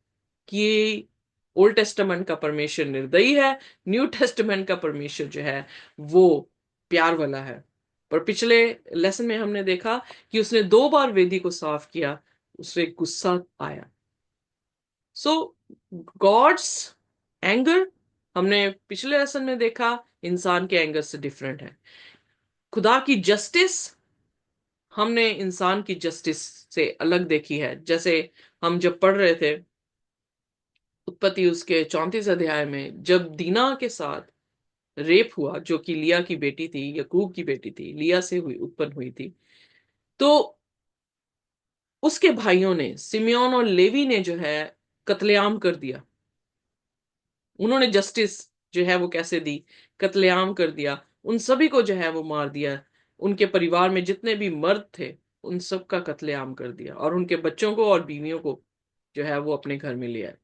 कि ओल्ड टेस्टामेंट का परमेश्वर निर्दयी है, न्यू टेस्टामेंट का परमेश्वर जो है वो प्यार वाला है? पर पिछले लेसन में हमने देखा कि उसने 2 बार वेदी को साफ किया, उससे गुस्सा आया। सो गॉड्स एंगर, हमने पिछले लेसन में देखा, इंसान के एंगर से डिफरेंट है। खुदा की जस्टिस हमने इंसान की जस्टिस से अलग देखी है। जैसे हम जब पढ़ रहे थे उत्पत्ति उसके 34 अध्याय में, जब दीना के साथ रेप हुआ, जो कि लिया की बेटी थी, यकूब की बेटी थी, लिया से हुई उत्पन्न हुई थी, तो उसके भाइयों ने, सिमियोन और लेवी ने जो है कत्लेआम कर दिया। उन्होंने जस्टिस जो है वो कैसे दी? कत्लेआम कर दिया, उन सभी को जो है वो मार दिया। उनके परिवार में जितने भी मर्द थे उन सब का कत्लेआम कर दिया, और उनके बच्चों को और बीवियों को जो है वो अपने घर में ले आए।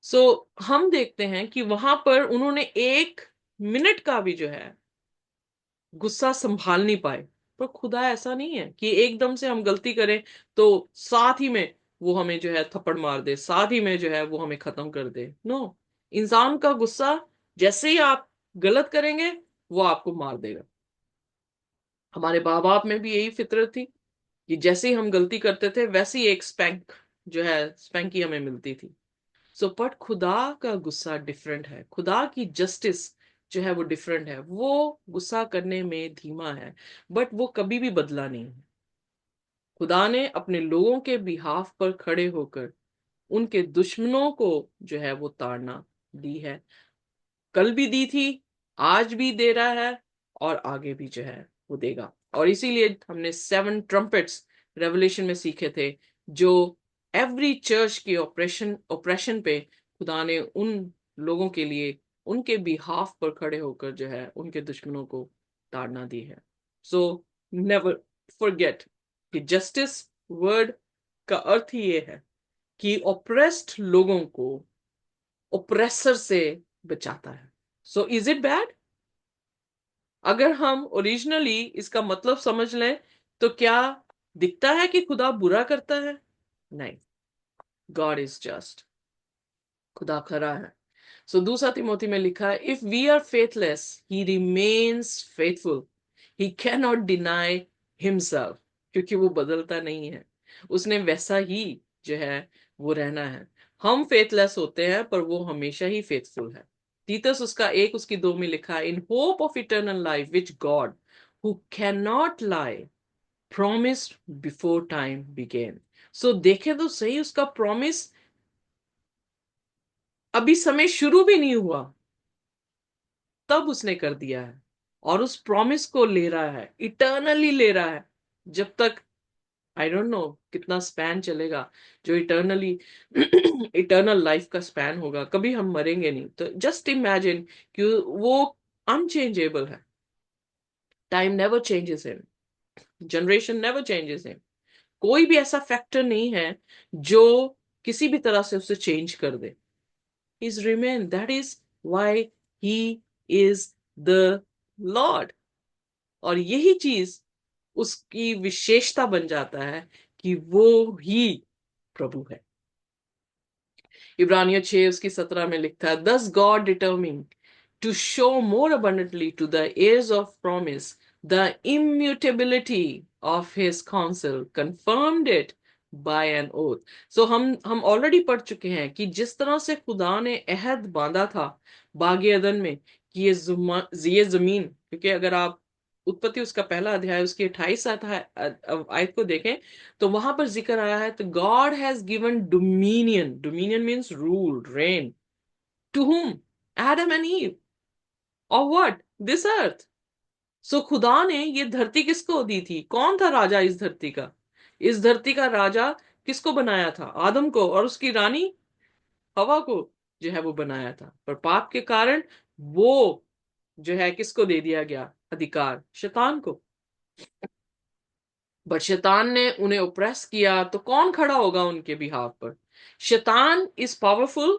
सो हम देखते हैं कि वहां पर उन्होंने 1 मिनट का भी जो है गुस्सा संभाल नहीं पाए। पर खुदा ऐसा नहीं है कि एकदम से हम गलती करें तो साथ ही में वो हमें जो है थप्पड़ मार दे, साथ ही में जो है वो हमें खत्म कर दे। नो, इंसान का गुस्सा जैसे ही आप गलत करेंगे वो आपको मार देगा। हमारे माँ बाप में भी यही फितरत थी कि जैसे ही हम गलती करते थे वैसे ही एक स्पैंक जो है स्पैंकी हमें मिलती थी। सो बट खुदा का गुस्सा डिफरेंट है, खुदा की जस्टिस जो है वो डिफरेंट है। वो गुस्सा करने में धीमा है, बट वो कभी भी बदला नहीं है। खुदा ने अपने लोगों के बिहाफ पर खड़े होकर उनके दुश्मनों को जो है वो ताड़ना दी है। कल भी दी थी, आज भी दे रहा है, और आगे भी जो है वो देगा। और इसीलिए हमने 7 ट्रम्पेट्स रेवलेशन में सीखे थे, जो एवरी चर्च की ऑपरेशन ऑपरेशन पे खुदा ने उन लोगों के लिए उनके बिहाफ पर खड़े होकर जो है उनके दुश्मनों को ताड़ना दी है। सो नेवर फॉरगेट कि जस्टिस वर्ड का अर्थ ही ये है कि ऑप्रेस्ड लोगों को ओप्रेसर से बचाता है। So is it bad? अगर हम ओरिजिनली इसका मतलब समझ लें तो क्या दिखता है कि खुदा बुरा करता है? नहीं, गॉड इज जस्ट, खुदा खरा है। सो दूसरा तिमोथी में लिखा है, if we are faithless he remains faithful, he can not deny himself, क्योंकि वो बदलता नहीं है, उसने वैसा ही जो है वो रहना है। हम फेथलेस होते हैं पर वो हमेशा ही फेथफुल है। तीतस उसका 1 उसकी 2 में लिखा है, in hope of eternal life which God who can not lie promised before time began. So देखे तो सही, उसका प्रॉमिस अभी समय शुरू भी नहीं हुआ तब उसने कर दिया है, और उस प्रॉमिस को ले रहा है, इटर्नली ले रहा है। जब तक आई डोंट नो कितना स्पैन चलेगा जो इटर्नली इटर्नल लाइफ का स्पैन होगा, कभी हम मरेंगे नहीं। तो जस्ट इमेजिन कि वो अनचेंजेबल है, time never changes him, generation never changes him. कोई भी ऐसा फैक्टर नहीं है जो किसी भी तरह से उसे चेंज कर दे। He's remained, that is why he is the Lord। और यही चीज उसकी विशेषता बन जाता है कि वो ही प्रभु है। इब्रानियों 6 उसकी 17 में लिखता है, thus God determined to show more abundantly to the heirs of promise the immutability of his counsel, confirmed it by an oath। So हम ऑलरेडी पढ़ चुके हैं कि जिस तरह से खुदा ने अहद बांधा था बागे अदन में कि ये जमीन, क्योंकि अगर आप उत्पत्ति उसका पहला अध्याय उसकी 28 आयत को देखें तो वहां पर जिक्र आया है, तो God has given dominion, dominion means rule reign, to whom? Adam and Eve, और व्हाट? This earth. सो खुदा ने ये धरती किसको दी थी? कौन था राजा इस धरती का? इस धरती का राजा किसको बनाया था? आदम को, और उसकी रानी हवा को जो है वो बनाया था। पर पाप के कारण वो जो है किसको दे दिया गया अधिकार? शैतान को। बट शैतान ने उन्हें ओप्रेस किया, तो कौन खड़ा होगा उनके बिहाफ पर? शैतान इज पावरफुल,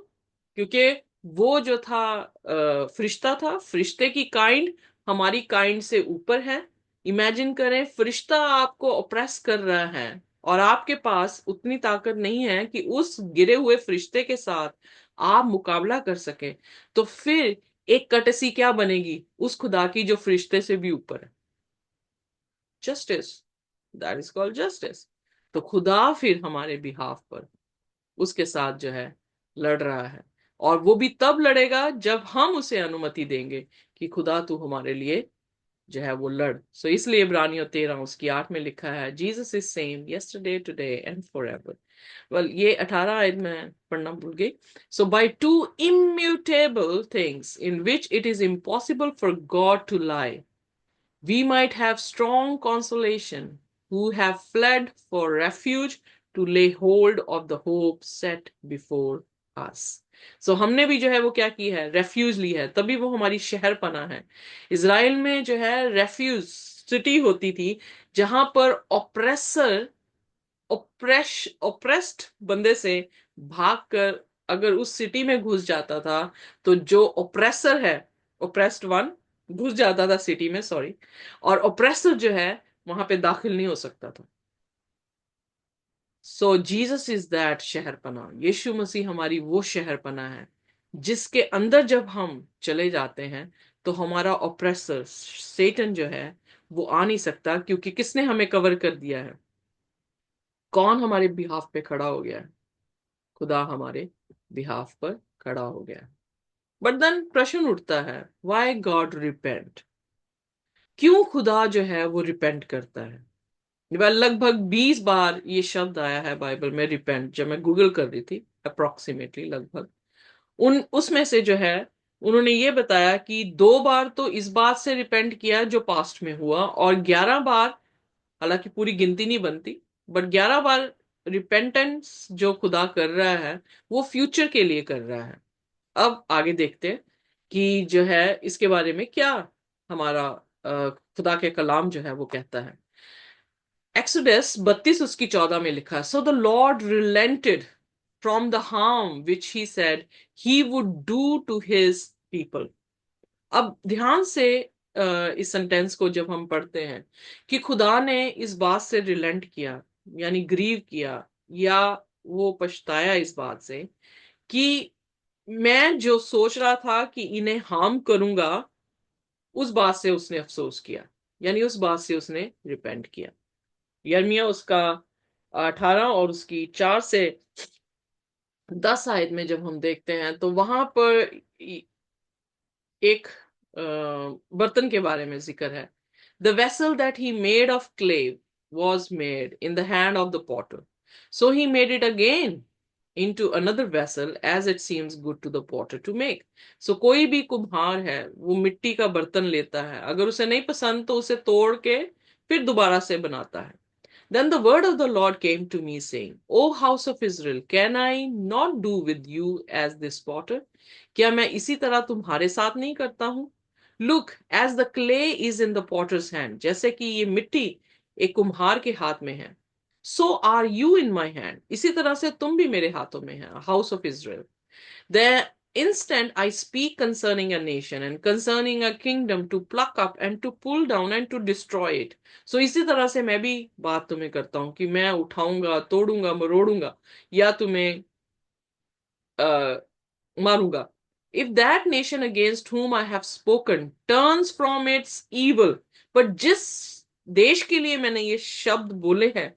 क्योंकि वो जो था फरिश्ता था, फरिश्ते की काइंड हमारी काइंड से ऊपर है। इमेजिन करें, फरिश्ता आपको ओप्रेस कर रहा है और आपके पास उतनी ताकत नहीं है कि उस गिरे हुए फरिश्ते के साथ आप मुकाबला कर सके। तो फिर एक कटसी क्या बनेगी उस खुदा की जो फरिश्ते से भी ऊपर है? Justice, that is called justice. तो खुदा फिर हमारे बिहाफ पर उसके साथ जो है लड़ रहा है, और वो भी तब लड़ेगा जब हम उसे अनुमति देंगे कि खुदा तू हमारे लिए जो है वो लड़। सो इसलिए इब्रानियों 13 उसकी 8 में लिखा है, Jesus is same yesterday today and forever. Well, ये 18 आयत में पढ़ना भूल गई। So by two immutable things in which it is impossible for God to lie, we might have strong consolation who have fled for refuge to lay hold of the hope set before us। सो हमने भी जो है वो क्या की है? Refuge ली है, तभी वो हमारी शहर पना है। इसराइल में जो है रेफ्यूज सिटी होती थी जहां पर ऑप्रेसर ओप्रेस्ड बंदे से भागकर अगर उस सिटी में घुस जाता था, तो जो ओप्रेसर है, ओप्रेस्ड वन घुस जाता था सिटी में, सॉरी, और ओप्रेसर जो है वहां पे दाखिल नहीं हो सकता था। सो जीसस इज दैट शहर पना, यीशु मसीह हमारी वो शहर पना है जिसके अंदर जब हम चले जाते हैं तो हमारा ओप्रेसर सेटन जो है वो आ नहीं सकता, क्योंकि किसने हमें कवर कर दिया है? कौन हमारे बिहाफ पे खड़ा हो गया है? खुदा हमारे बिहाफ पर खड़ा हो गया है। बट देन प्रश्न उठता है, व्हाई गॉड रिपेंट? क्यों खुदा जो है वो रिपेंट करता है? लगभग 20 बार ये शब्द आया है बाइबल में, रिपेंट, जब मैं गूगल कर रही थी, अप्रोक्सीमेटली लगभग उन उसमें से जो है उन्होंने ये बताया कि 2 बार तो इस बात से रिपेंट किया जो पास्ट में हुआ, और 11 बार, हालांकि पूरी गिनती नहीं बनती, बट 11 बार रिपेंटेंस जो खुदा कर रहा है वो फ्यूचर के लिए कर रहा है। अब आगे देखते हैं कि जो है इसके बारे में क्या हमारा खुदा के कलाम जो है वो कहता है। एक्सोडस 32 उसकी 14 में लिखा है, so the Lord relented from the harm which he said he would do to his people. अब ध्यान से इस सेंटेंस को जब हम पढ़ते हैं कि खुदा ने इस बात से रिलेंट किया, यानी ग्रीव किया, या वो पछताया इस बात से कि मैं जो सोच रहा था कि इन्हें हार्म करूंगा, उस बात से उसने अफसोस किया, यानी उस बात से उसने रिपेंट किया। यर्मिया उसका 18 और उसकी 4 से 10 आयत में जब हम देखते हैं तो वहां पर एक बर्तन के बारे में जिक्र है। The vessel that he made of clay was made in the hand of the Potter, so he made it again into another vessel as it seems good to the potter to make। so कोई भी कुम्हार है वो मिट्टी का बर्तन लेता है, अगर उसे नहीं पसंद तो उसे तोड़ के फिर दोबारा से बनाता है। Then the word of the Lord came to me, saying, O house of Israel, can I not do with you as this potter? क्या मैं इसी तरह तुम्हारे साथ नहीं करता हूं? Look, as the clay is in the potter's hand, जैसे कि ये मिट्टी एक कुम्हार के हाथ में है, so are you in my hand, इसी तरह से तुम भी मेरे हाथों में है, house of Israel। The instant I speak concerning a nation and concerning a kingdom to pluck up and to pull down and to destroy it। So इसी तरह से मैं भी बात तुम्हें करता हूं कि मैं उठाऊंगा, तोड़ूंगा, मरोड़ूंगा, या तुम्हें मारूंगा। If that nation against whom I have spoken turns from its evil, but जिस देश के लिए मैंने ये शब्द बोले हैं,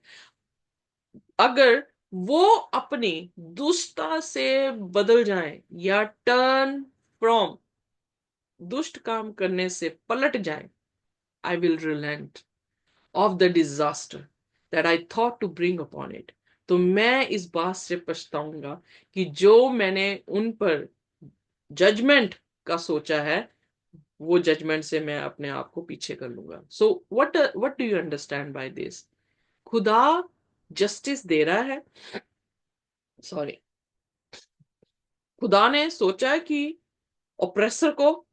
अगर वो अपनी दुष्टता से बदल जाए या टर्न फ्रॉम, दुष्ट काम करने से पलट जाए, I will relent of the disaster that I thought to bring upon it. तो मैं इस बात से पछताऊंगा कि जो मैंने उन पर जजमेंट का सोचा है, वो जजमेंट से मैं अपने आप को पीछे कर लूंगा। So what do you understand by this? खुदा जस्टिस दे रहा है, सॉरी, खुदा ने सोचा कि ऑप्रेसर को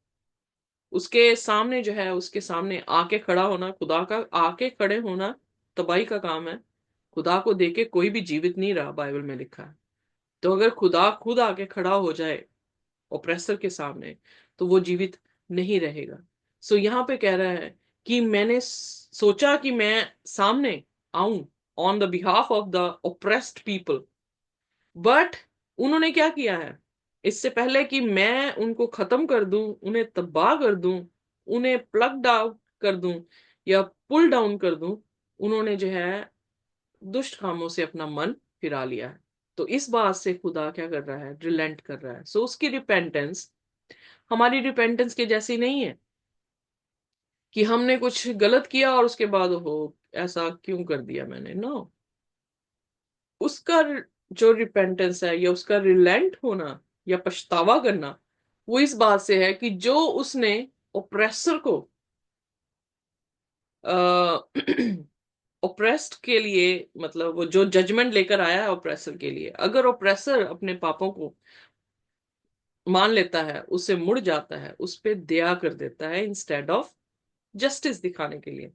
उसके सामने जो है, उसके सामने आके खड़ा होना, खुदा का आके खड़े होना तबाही का काम है। खुदा को देके कोई भी जीवित नहीं रहा, बाइबल में लिखा है। तो अगर खुदा खुद आके खड़ा हो जाए ऑप्रेसर के सामने तो वो जीवित नहीं रहेगा। सो यहाँ पे कह रहा है कि मैंने सोचा कि मैं सामने आऊं on the behalf of the oppressed people, but उन्होंने क्या किया है, इससे पहले कि मैं उनको खत्म कर दूं, उन्हें तबाह कर दूं, उन्हें प्लग डाउन कर दूं या पुल डाउन कर दूं, उन्होंने जो है दुष्ट कामों से अपना मन फिरा लिया है। तो इस बात से खुदा क्या कर रहा है, रिलेंट कर रहा है। सो उसकी रिपेंटेंस हमारी रिपेंटेंस के जैसी नहीं है कि हमने कुछ गलत किया और उसके बाद हो ऐसा क्यों कर दिया मैंने, नो। उसका जो रिपेंटेंस है या उसका रिलेंट होना या पछतावा करना, वो इस बात से है कि जो उसने ओप्रेसर को ओप्रेस्ड के लिए, मतलब वो जो जजमेंट लेकर आया है ओप्रेसर के लिए, अगर ओप्रेसर अपने पापों को मान लेता है, उससे मुड़ जाता है, उस पे दया कर देता है इंस्टेड ऑफ जस्टिस दिखाने के लिए।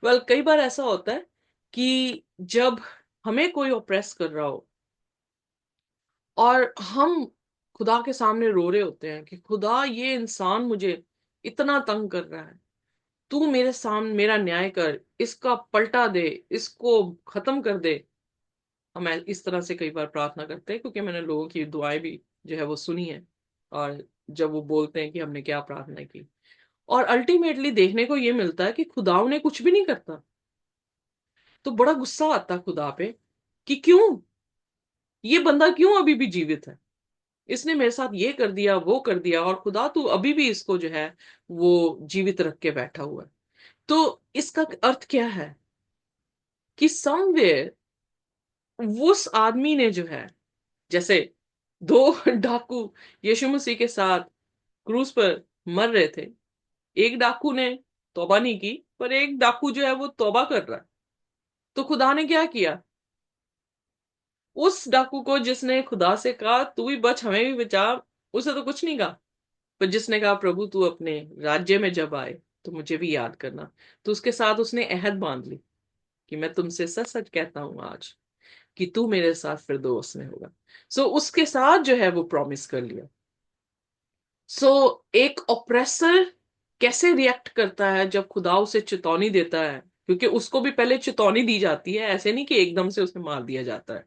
कई बार ऐसा होता है कि जब हमें कोई ओप्रेस कर रहा हो और हम खुदा के सामने रो रहे होते हैं कि खुदा ये इंसान मुझे इतना तंग कर रहा है, तू मेरे सामने मेरा न्याय कर, इसका पलटा दे, इसको खत्म कर दे। हम इस तरह से कई बार प्रार्थना करते हैं, क्योंकि मैंने लोगों की दुआएं भी जो है वो सुनी है, और जब वो बोलते हैं कि हमने क्या प्रार्थना की, और अल्टीमेटली देखने को ये मिलता है कि खुदा उन्हें कुछ भी नहीं करता, तो बड़ा गुस्सा आता है खुदा पे कि क्यों ये बंदा क्यों अभी भी जीवित है, इसने मेरे साथ ये कर दिया, वो कर दिया, और खुदा तू अभी भी इसको जो है वो जीवित रख के बैठा हुआ है। तो इसका अर्थ क्या है कि समवेयर उस आदमी ने जो है, जैसे दो डाकू यीशु मसीह के साथ क्रूस पर मर रहे थे, एक डाकू ने तौबा नहीं की, पर एक डाकू जो है वो तौबा कर रहा है। तो खुदा ने क्या किया, उस डाकू को जिसने खुदा से कहा तू भी बच, हमें भी बचा, उसे तो कुछ नहीं कहा, पर जिसने कहा प्रभु तू अपने राज्य में जब आए तो मुझे भी याद करना, तो उसके साथ उसने अहद बांध ली कि मैं तुमसे सच सच कहता हूं आज कि तू मेरे साथ फिरदौस में होगा। सो उसके साथ जो है वो प्रॉमिस कर लिया। सो एक ऑप्रेसर कैसे रिएक्ट करता है जब खुदा उसे चेतावनी देता है, क्योंकि उसको भी पहले चेतावनी दी जाती है, ऐसे नहीं कि एकदम से उसे मार दिया जाता है।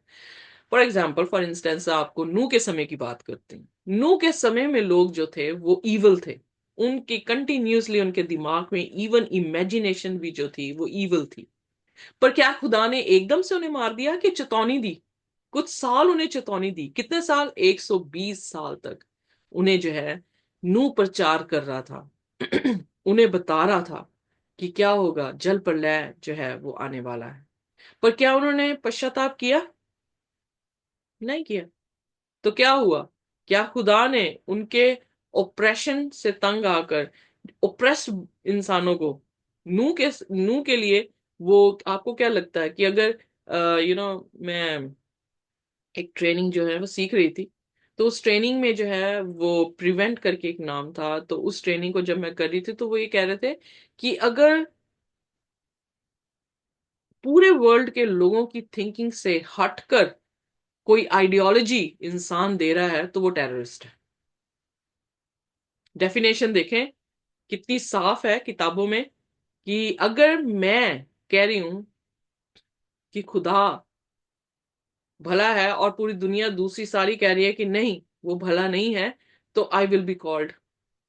फॉर एग्जाम्पल, फॉर इंस्टेंस, आपको नूह के समय की बात करते हैं। नूह के समय में लोग जो थे वो इवल थे, उनकी कंटिन्यूसली उनके दिमाग में इवन इमेजिनेशन भी जो थी वो इवल थी। पर क्या खुदा ने एकदम से उन्हें मार दिया कि चेतावनी दी? कुछ साल उन्हें चेतावनी दी। कितने साल? 120 साल तक उन्हें जो है नूह प्रचार कर रहा था। उन्हें बता रहा था कि क्या होगा, जल प्रलय जो है वो आने वाला है। पर क्या उन्होंने पश्चाताप किया? नहीं किया। तो क्या हुआ? क्या खुदा ने उनके ओप्रेशन से तंग आकर ओप्रेस इंसानों को, नूह के लिए, वो आपको क्या लगता है कि अगर मैं एक ट्रेनिंग जो है वो सीख रही थी, तो उस ट्रेनिंग में जो है वो प्रिवेंट करके एक नाम था, तो उस ट्रेनिंग को जब मैं कर रही थी तो वो ये कह रहे थे कि अगर पूरे वर्ल्ड के लोगों की थिंकिंग से हटकर कोई आइडियोलॉजी इंसान दे रहा है तो वो टेररिस्ट है। डेफिनेशन देखें कितनी साफ है किताबों में, कि अगर मैं कह रही हूं कि खुदा भला है और पूरी दुनिया दूसरी सारी कह रही है कि नहीं वो भला नहीं है, तो I will be called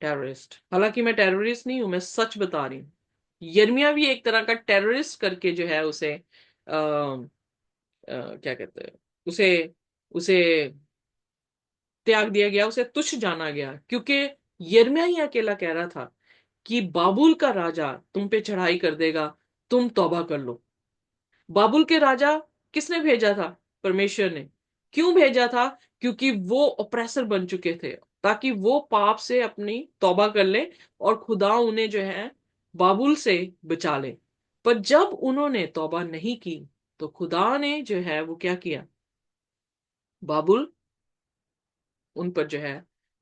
terrorist. हालांकि मैं टेररिस्ट नहीं हूं, मैं सच बता रही हूँ। यिर्मयाह भी एक तरह का टेररिस्ट करके जो है उसे क्या कहते हैं, उसे उसे त्याग दिया गया, उसे तुच्छ जाना गया, क्योंकि यिर्मयाह ही अकेला कह रहा था कि बाबुल का राजा तुम पे चढ़ाई कर देगा, तुम तौबा कर लो। बाबुल के राजा किसने भेजा था? परमेश्वर ने। क्यों भेजा था? क्योंकि वो ऑप्रेसर बन चुके थे, ताकि वो पाप से अपनी तौबा कर ले और खुदा उन्हें जो है बाबुल से बचा ले। पर जब उन्होंने तौबा नहीं की तो खुदा ने जो है वो क्या किया, बाबुल उन पर जो है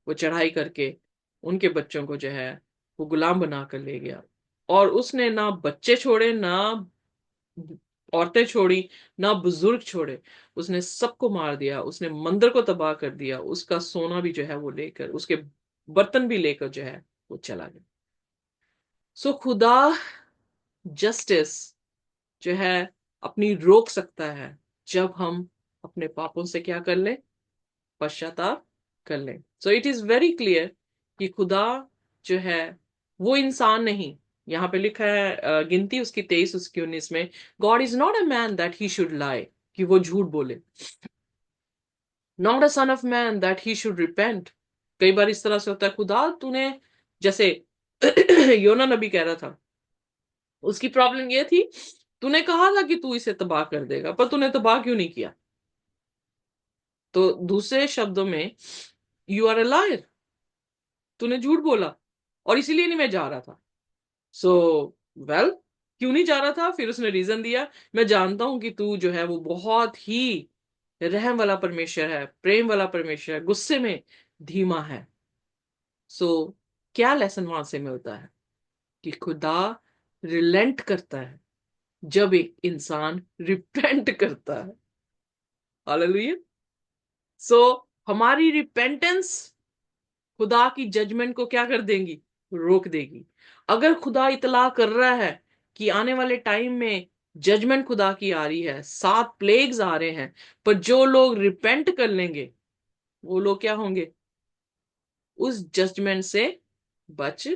वो चढ़ाई करके उनके बच्चों को जो है वो गुलाम बना कर ले गया। और उसने ना बच्चे छोड़े, ना औरतें छोड़ी, ना बुजुर्ग छोड़े, उसने सबको मार दिया। उसने मंदिर को तबाह कर दिया, उसका सोना भी जो है वो लेकर, उसके बर्तन भी लेकर जो है वो चला गया। सो खुदा जस्टिस जो है अपनी रोक सकता है जब हम अपने पापों से क्या कर ले, पश्चाताप कर ले। So it is very clear कि खुदा जो है वो इंसान नहीं। यहां पे लिखा है गिनती उसकी 23 उसकी 19 में, God is not a man that he should लाई, कि वो झूठ बोले, not a son of man that he should repent. कई बार इस तरह से होता है, खुदा तूने, जैसे योना नबी कह रहा था, उसकी प्रॉब्लम ये थी, तूने कहा था कि तू इसे तबाह कर देगा, पर तूने तबाह क्यों नहीं किया? तो दूसरे शब्दों में, यू आर अ लायर, तूने झूठ बोला और इसीलिए नहीं मैं जा रहा था। सो वेल, क्यों नहीं जा रहा था? फिर उसने रीजन दिया, मैं जानता हूं कि तू जो है वो बहुत ही रहम वाला परमेश्वर है, प्रेम वाला परमेश्वर है, गुस्से में धीमा है। सो क्या लेसन वहां से मिलता है कि खुदा रिलेंट करता है जब एक इंसान रिपेंट करता है। हालेलुया। सो हमारी रिपेंटेंस खुदा की जजमेंट को क्या कर देंगी, रोक देगी। अगर खुदा इतला कर रहा है कि आने वाले टाइम में जजमेंट खुदा की आ रही है, 7 प्लेग्स आ रहे हैं, पर जो लोग रिपेंट कर लेंगे वो लोग क्या होंगे, उस जजमेंट से बच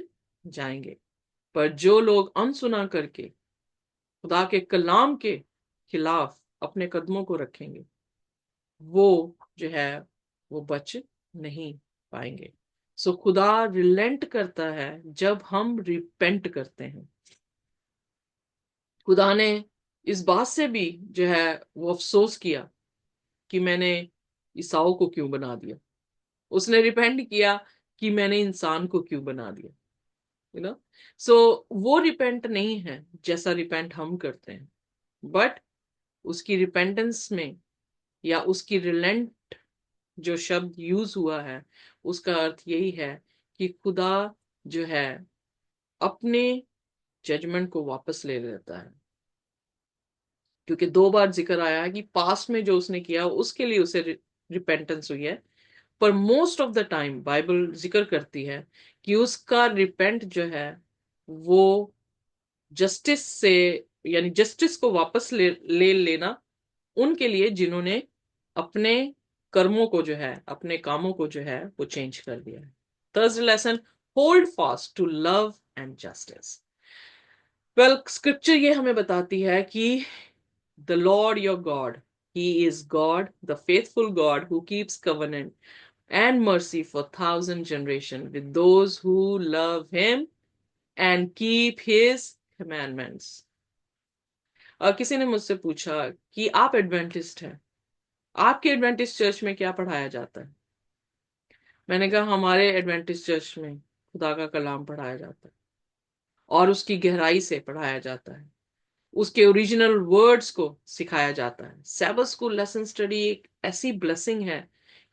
जाएंगे। पर जो लोग अनसुना करके खुदा के कलाम के खिलाफ अपने कदमों को रखेंगे, वो जो है वो बच नहीं पाएंगे। सो खुदा रिलेंट करता है जब हम रिपेंट करते हैं। खुदा ने इस बात से भी जो है वो अफसोस किया कि मैंने ईसाओं को क्यों बना दिया। उसने रिपेंट किया कि मैंने इंसान को क्यों बना दिया। यू नो, सो वो रिपेंट नहीं है जैसा रिपेंट हम करते हैं, बट उसकी रिपेंटेंस में या उसकी रिलेंट जो शब्द यूज हुआ है उसका अर्थ यही है कि खुदा जो है अपने जजमेंट को वापस ले लेता है। क्योंकि दो बार जिक्र आया है कि पास्ट में जो उसने किया उसके लिए उसे रिपेंटेंस हुई है, पर most of the time Bible जिक्र करती है कि उसका रिपेंट जो है वो जस्टिस से, यानी जस्टिस को वापस ले लेना उनके लिए जिन्होंने अपने कर्मों को जो है, अपने कामों को जो है वो चेंज कर दिया है। Third lesson, hold fast to love and justice. Well, scripture ये हमें बताती है कि the Lord your God, he is God, the faithful God who keeps covenant and mercy for thousand generation with those who love him and keep his commandments। और किसी ने मुझसे पूछा कि आप एडवेंटिस्ट हैं, आपके एडवेंटिस्ट चर्च में क्या पढ़ाया जाता है। मैंने कहा हमारे एडवेंटिस्ट चर्च में खुदा का कलाम पढ़ाया जाता है और उसकी गहराई से पढ़ाया जाता है, उसके ओरिजिनल वर्ड्स को सिखाया जाता है। सैबथ स्कूल लेसन स्टडी एक ऐसी ब्लेसिंग है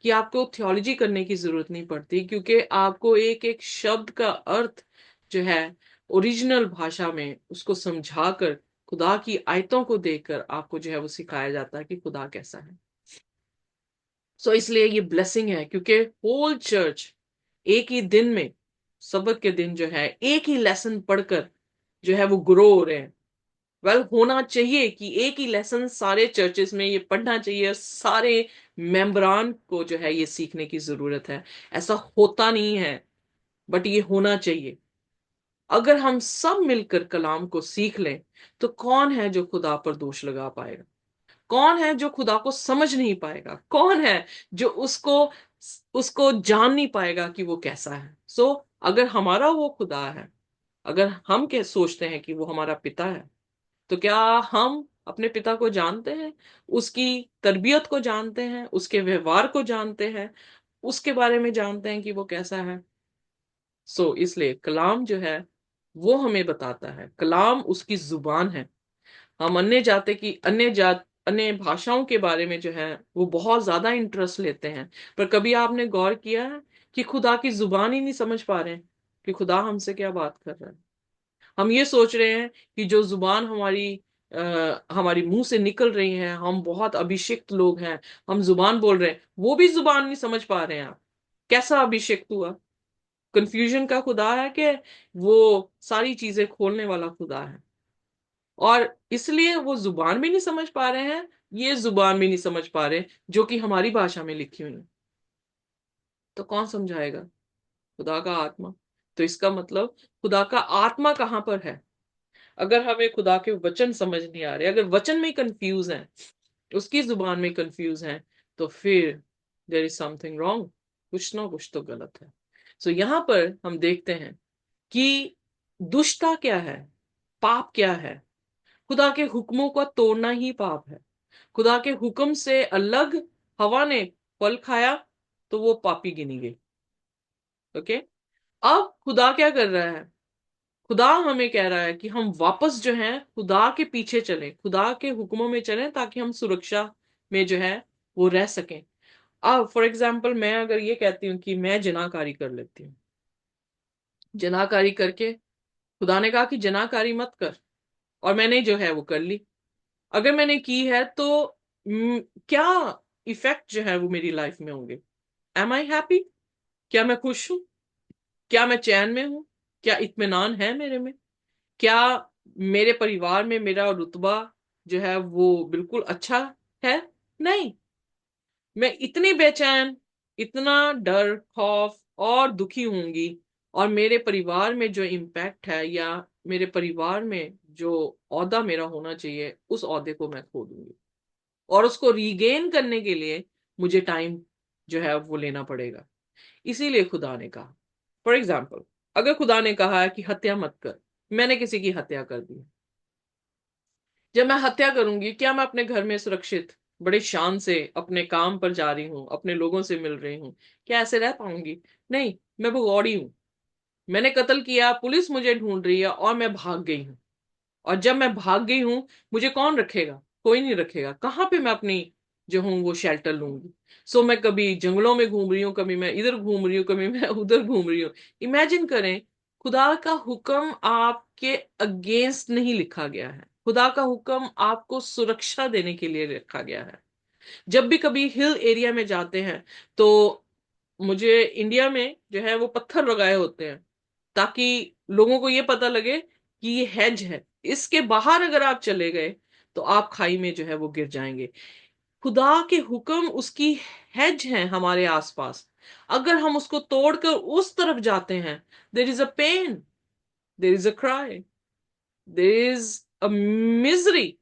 कि आपको थियोलॉजी करने की जरूरत नहीं पड़ती, क्योंकि आपको एक एक शब्द का अर्थ जो है ओरिजिनल भाषा में उसको समझाकर, खुदा की आयतों को देखकर आपको जो है वो सिखाया जाता है कि खुदा कैसा है। सो इसलिए ये ब्लेसिंग है, क्योंकि होल चर्च एक ही दिन में, सबत के दिन जो है एक ही लेसन पढ़कर जो है वो ग्रो हो रहे हैं। वेल, होना चाहिए कि एक ही लेसन सारे चर्चेस में ये पढ़ना चाहिए, सारे मेंबरान को जो है ये सीखने की जरूरत है। ऐसा होता नहीं है, बट ये होना चाहिए। अगर हम सब मिलकर कलाम को सीख लें तो कौन है जो खुदा पर दोष लगा पाएगा, कौन है जो खुदा को समझ नहीं पाएगा, कौन है जो उसको उसको जान नहीं पाएगा कि वो कैसा है। सो अगर हमारा वो खुदा है, अगर हम क्या सोचते हैं कि वो हमारा पिता है, तो क्या हम अपने पिता को जानते हैं, उसकी तरबियत को जानते हैं, उसके व्यवहार को जानते हैं, उसके बारे में जानते हैं कि वो कैसा है। इसलिए कलाम जो है वो हमें बताता है, कलाम उसकी जुबान है। हम अन्य भाषाओं के बारे में जो है वो बहुत ज्यादा इंटरेस्ट लेते हैं, पर कभी आपने गौर किया है कि खुदा की जुबान ही नहीं समझ पा रहे हैं कि खुदा हमसे क्या बात कर रहा है। हम ये सोच रहे हैं कि जो जुबान हमारी मुंह से निकल रही है, हम बहुत अभिषिक्त लोग हैं, हम जुबान बोल रहे हैं, वो भी जुबान नहीं समझ पा रहे हैं। आप कैसा अभिषिक्त हुआ? कंफ्यूजन का खुदा है कि वो सारी चीजें खोलने वाला खुदा है? और इसलिए वो जुबान भी नहीं समझ पा रहे हैं, ये जुबान भी नहीं समझ पा रहे जो कि हमारी भाषा में लिखी हुई है। तो कौन समझाएगा? खुदा का आत्मा। तो इसका मतलब खुदा का आत्मा कहां पर है? अगर हमें खुदा के वचन समझ नहीं आ रहे, अगर वचन में कंफ्यूज हैं, उसकी जुबान में कंफ्यूज हैं, तो फिर देयर इज समथिंग रॉन्ग, कुछ ना कुछ तो गलत है। यहां पर हम देखते हैं कि दुष्टता क्या है, पाप क्या है। खुदा के हुक्मों का तोड़ना ही पाप है। खुदा के हुक्म से अलग हवा ने फल खाया तो वो पापी गिनी गई। ओके, अब खुदा क्या कर रहा है? खुदा हमें कह रहा है कि हम वापस जो है खुदा के पीछे चलें, खुदा के हुक्मों में चलें, ताकि हम सुरक्षा में जो है वो रह सकें। अब फॉर एग्जाम्पल मैं अगर ये कहती हूँ कि मैं जनाकारी कर लेती हूँ, जनाकारी करके खुदा ने कहा कि जनाकारी मत कर, और मैंने जो है वो कर ली। अगर मैंने की है तो क्या इफेक्ट जो है वो मेरी लाइफ में होंगे? एम आई हैप्पी? क्या मैं खुश हूं? क्या मैं चैन में हूं? क्या इत्मीनान है मेरे में? क्या मेरे परिवार में मेरा रुतबा जो है वो बिल्कुल अच्छा है? नहीं, मैं इतनी बेचैन, इतना डर, खौफ और दुखी होंगी, और मेरे परिवार में जो इम्पैक्ट है या मेरे परिवार में जो ओहदा मेरा होना चाहिए उस ओहदे को मैं खो दूंगी, और उसको रीगेन करने के लिए मुझे टाइम जो है वो लेना पड़ेगा। इसीलिए खुदा ने कहा, फॉर एग्जाम्पल, अगर खुदा ने कहा है कि हत्या मत कर, मैंने किसी की हत्या कर दी, जब मैं हत्या करूंगी क्या मैं अपने घर में सुरक्षित बड़े शान से अपने काम पर जा रही हूँ, अपने लोगों से मिल रही हूँ, क्या ऐसे रह पाऊंगी? नहीं, मैं भगौड़ी हूं। मैंने कत्ल किया, पुलिस मुझे ढूंढ रही है और मैं भाग गई हूं। और जब मैं भाग गई हूं, मुझे कौन रखेगा? कोई नहीं रखेगा। कहां पे मैं अपनी जो हूँ वो शेल्टर लूंगी? सो मैं कभी जंगलों में घूम रही हूँ, कभी मैं इधर घूम रही हूँ, कभी मैं उधर घूम रही हूँ। इमेजिन करें, खुदा का हुक्म आपके अगेंस्ट नहीं लिखा गया है। खुदा का हुक्म आपको सुरक्षा देने के लिए लिखा गया है। जब भी कभी हिल एरिया में जाते हैं तो मुझे इंडिया में जो है वो पत्थर लगाए होते हैं ताकि लोगों को ये पता लगे कि ये हेज है, इसके बाहर अगर आप चले गए तो आप खाई में जो है वो गिर जाएंगे। खुदा के हुक्म उसकी हेज है हमारे आसपास। अगर हम उसको तोड़कर उस तरफ जाते हैं, there is a pain, there is a cry, there is a misery.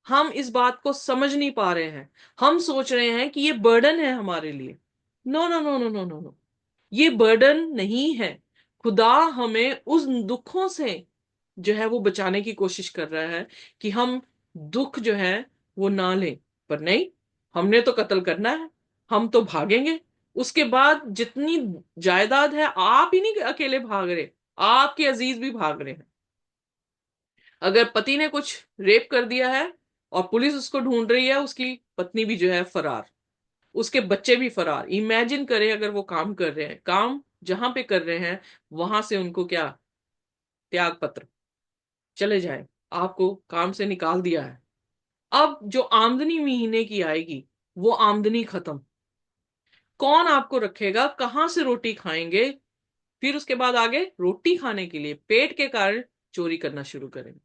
हम इस बात को समझ नहीं पा रहे हैं। हम सोच रहे हैं कि ये बर्डन है हमारे लिए। No no no no no no no, ये बर्डन नहीं है। खुदा हमें उस दुखों से जो है वो बचाने की कोशिश कर रहा है कि हम दुख जो है वो ना लें। पर नहीं, हमने तो कत्ल करना है, हम तो भागेंगे। उसके बाद जितनी जायदाद है, आप ही नहीं अकेले भाग रहे, आपके अजीज भी भाग रहे हैं। अगर पति ने कुछ रेप कर दिया है और पुलिस उसको ढूंढ रही है, उसकी पत्नी भी जो है फरार, उसके बच्चे भी फरार। इमेजिन करें अगर वो काम कर रहे हैं, काम जहां पे कर रहे हैं वहां से उनको क्या, त्याग पत्र, चले जाए, आपको काम से निकाल दिया है। अब जो आमदनी महीने की आएगी वो आमदनी खत्म। कौन आपको रखेगा? कहां से रोटी खाएंगे? फिर उसके बाद आगे रोटी खाने के लिए पेट के कारण चोरी करना शुरू करेंगे,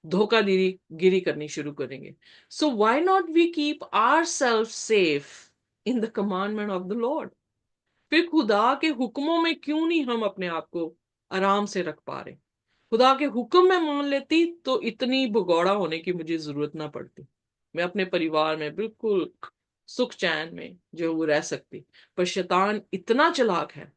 धोखाधड़ी गिरी करनी शुरू करेंगे। So why not we keep our self safe in the commandment of the Lord? फिर खुदा के हुक्मों में क्यों नहीं हम अपने आप को आराम से रख पा रहे? खुदा के हुक्म में मान लेती तो इतनी भगौड़ा होने की मुझे जरूरत ना पड़ती। मैं अपने परिवार में बिल्कुल सुख चैन में जो वो रह सकती। पर शैतान इतना चालाक है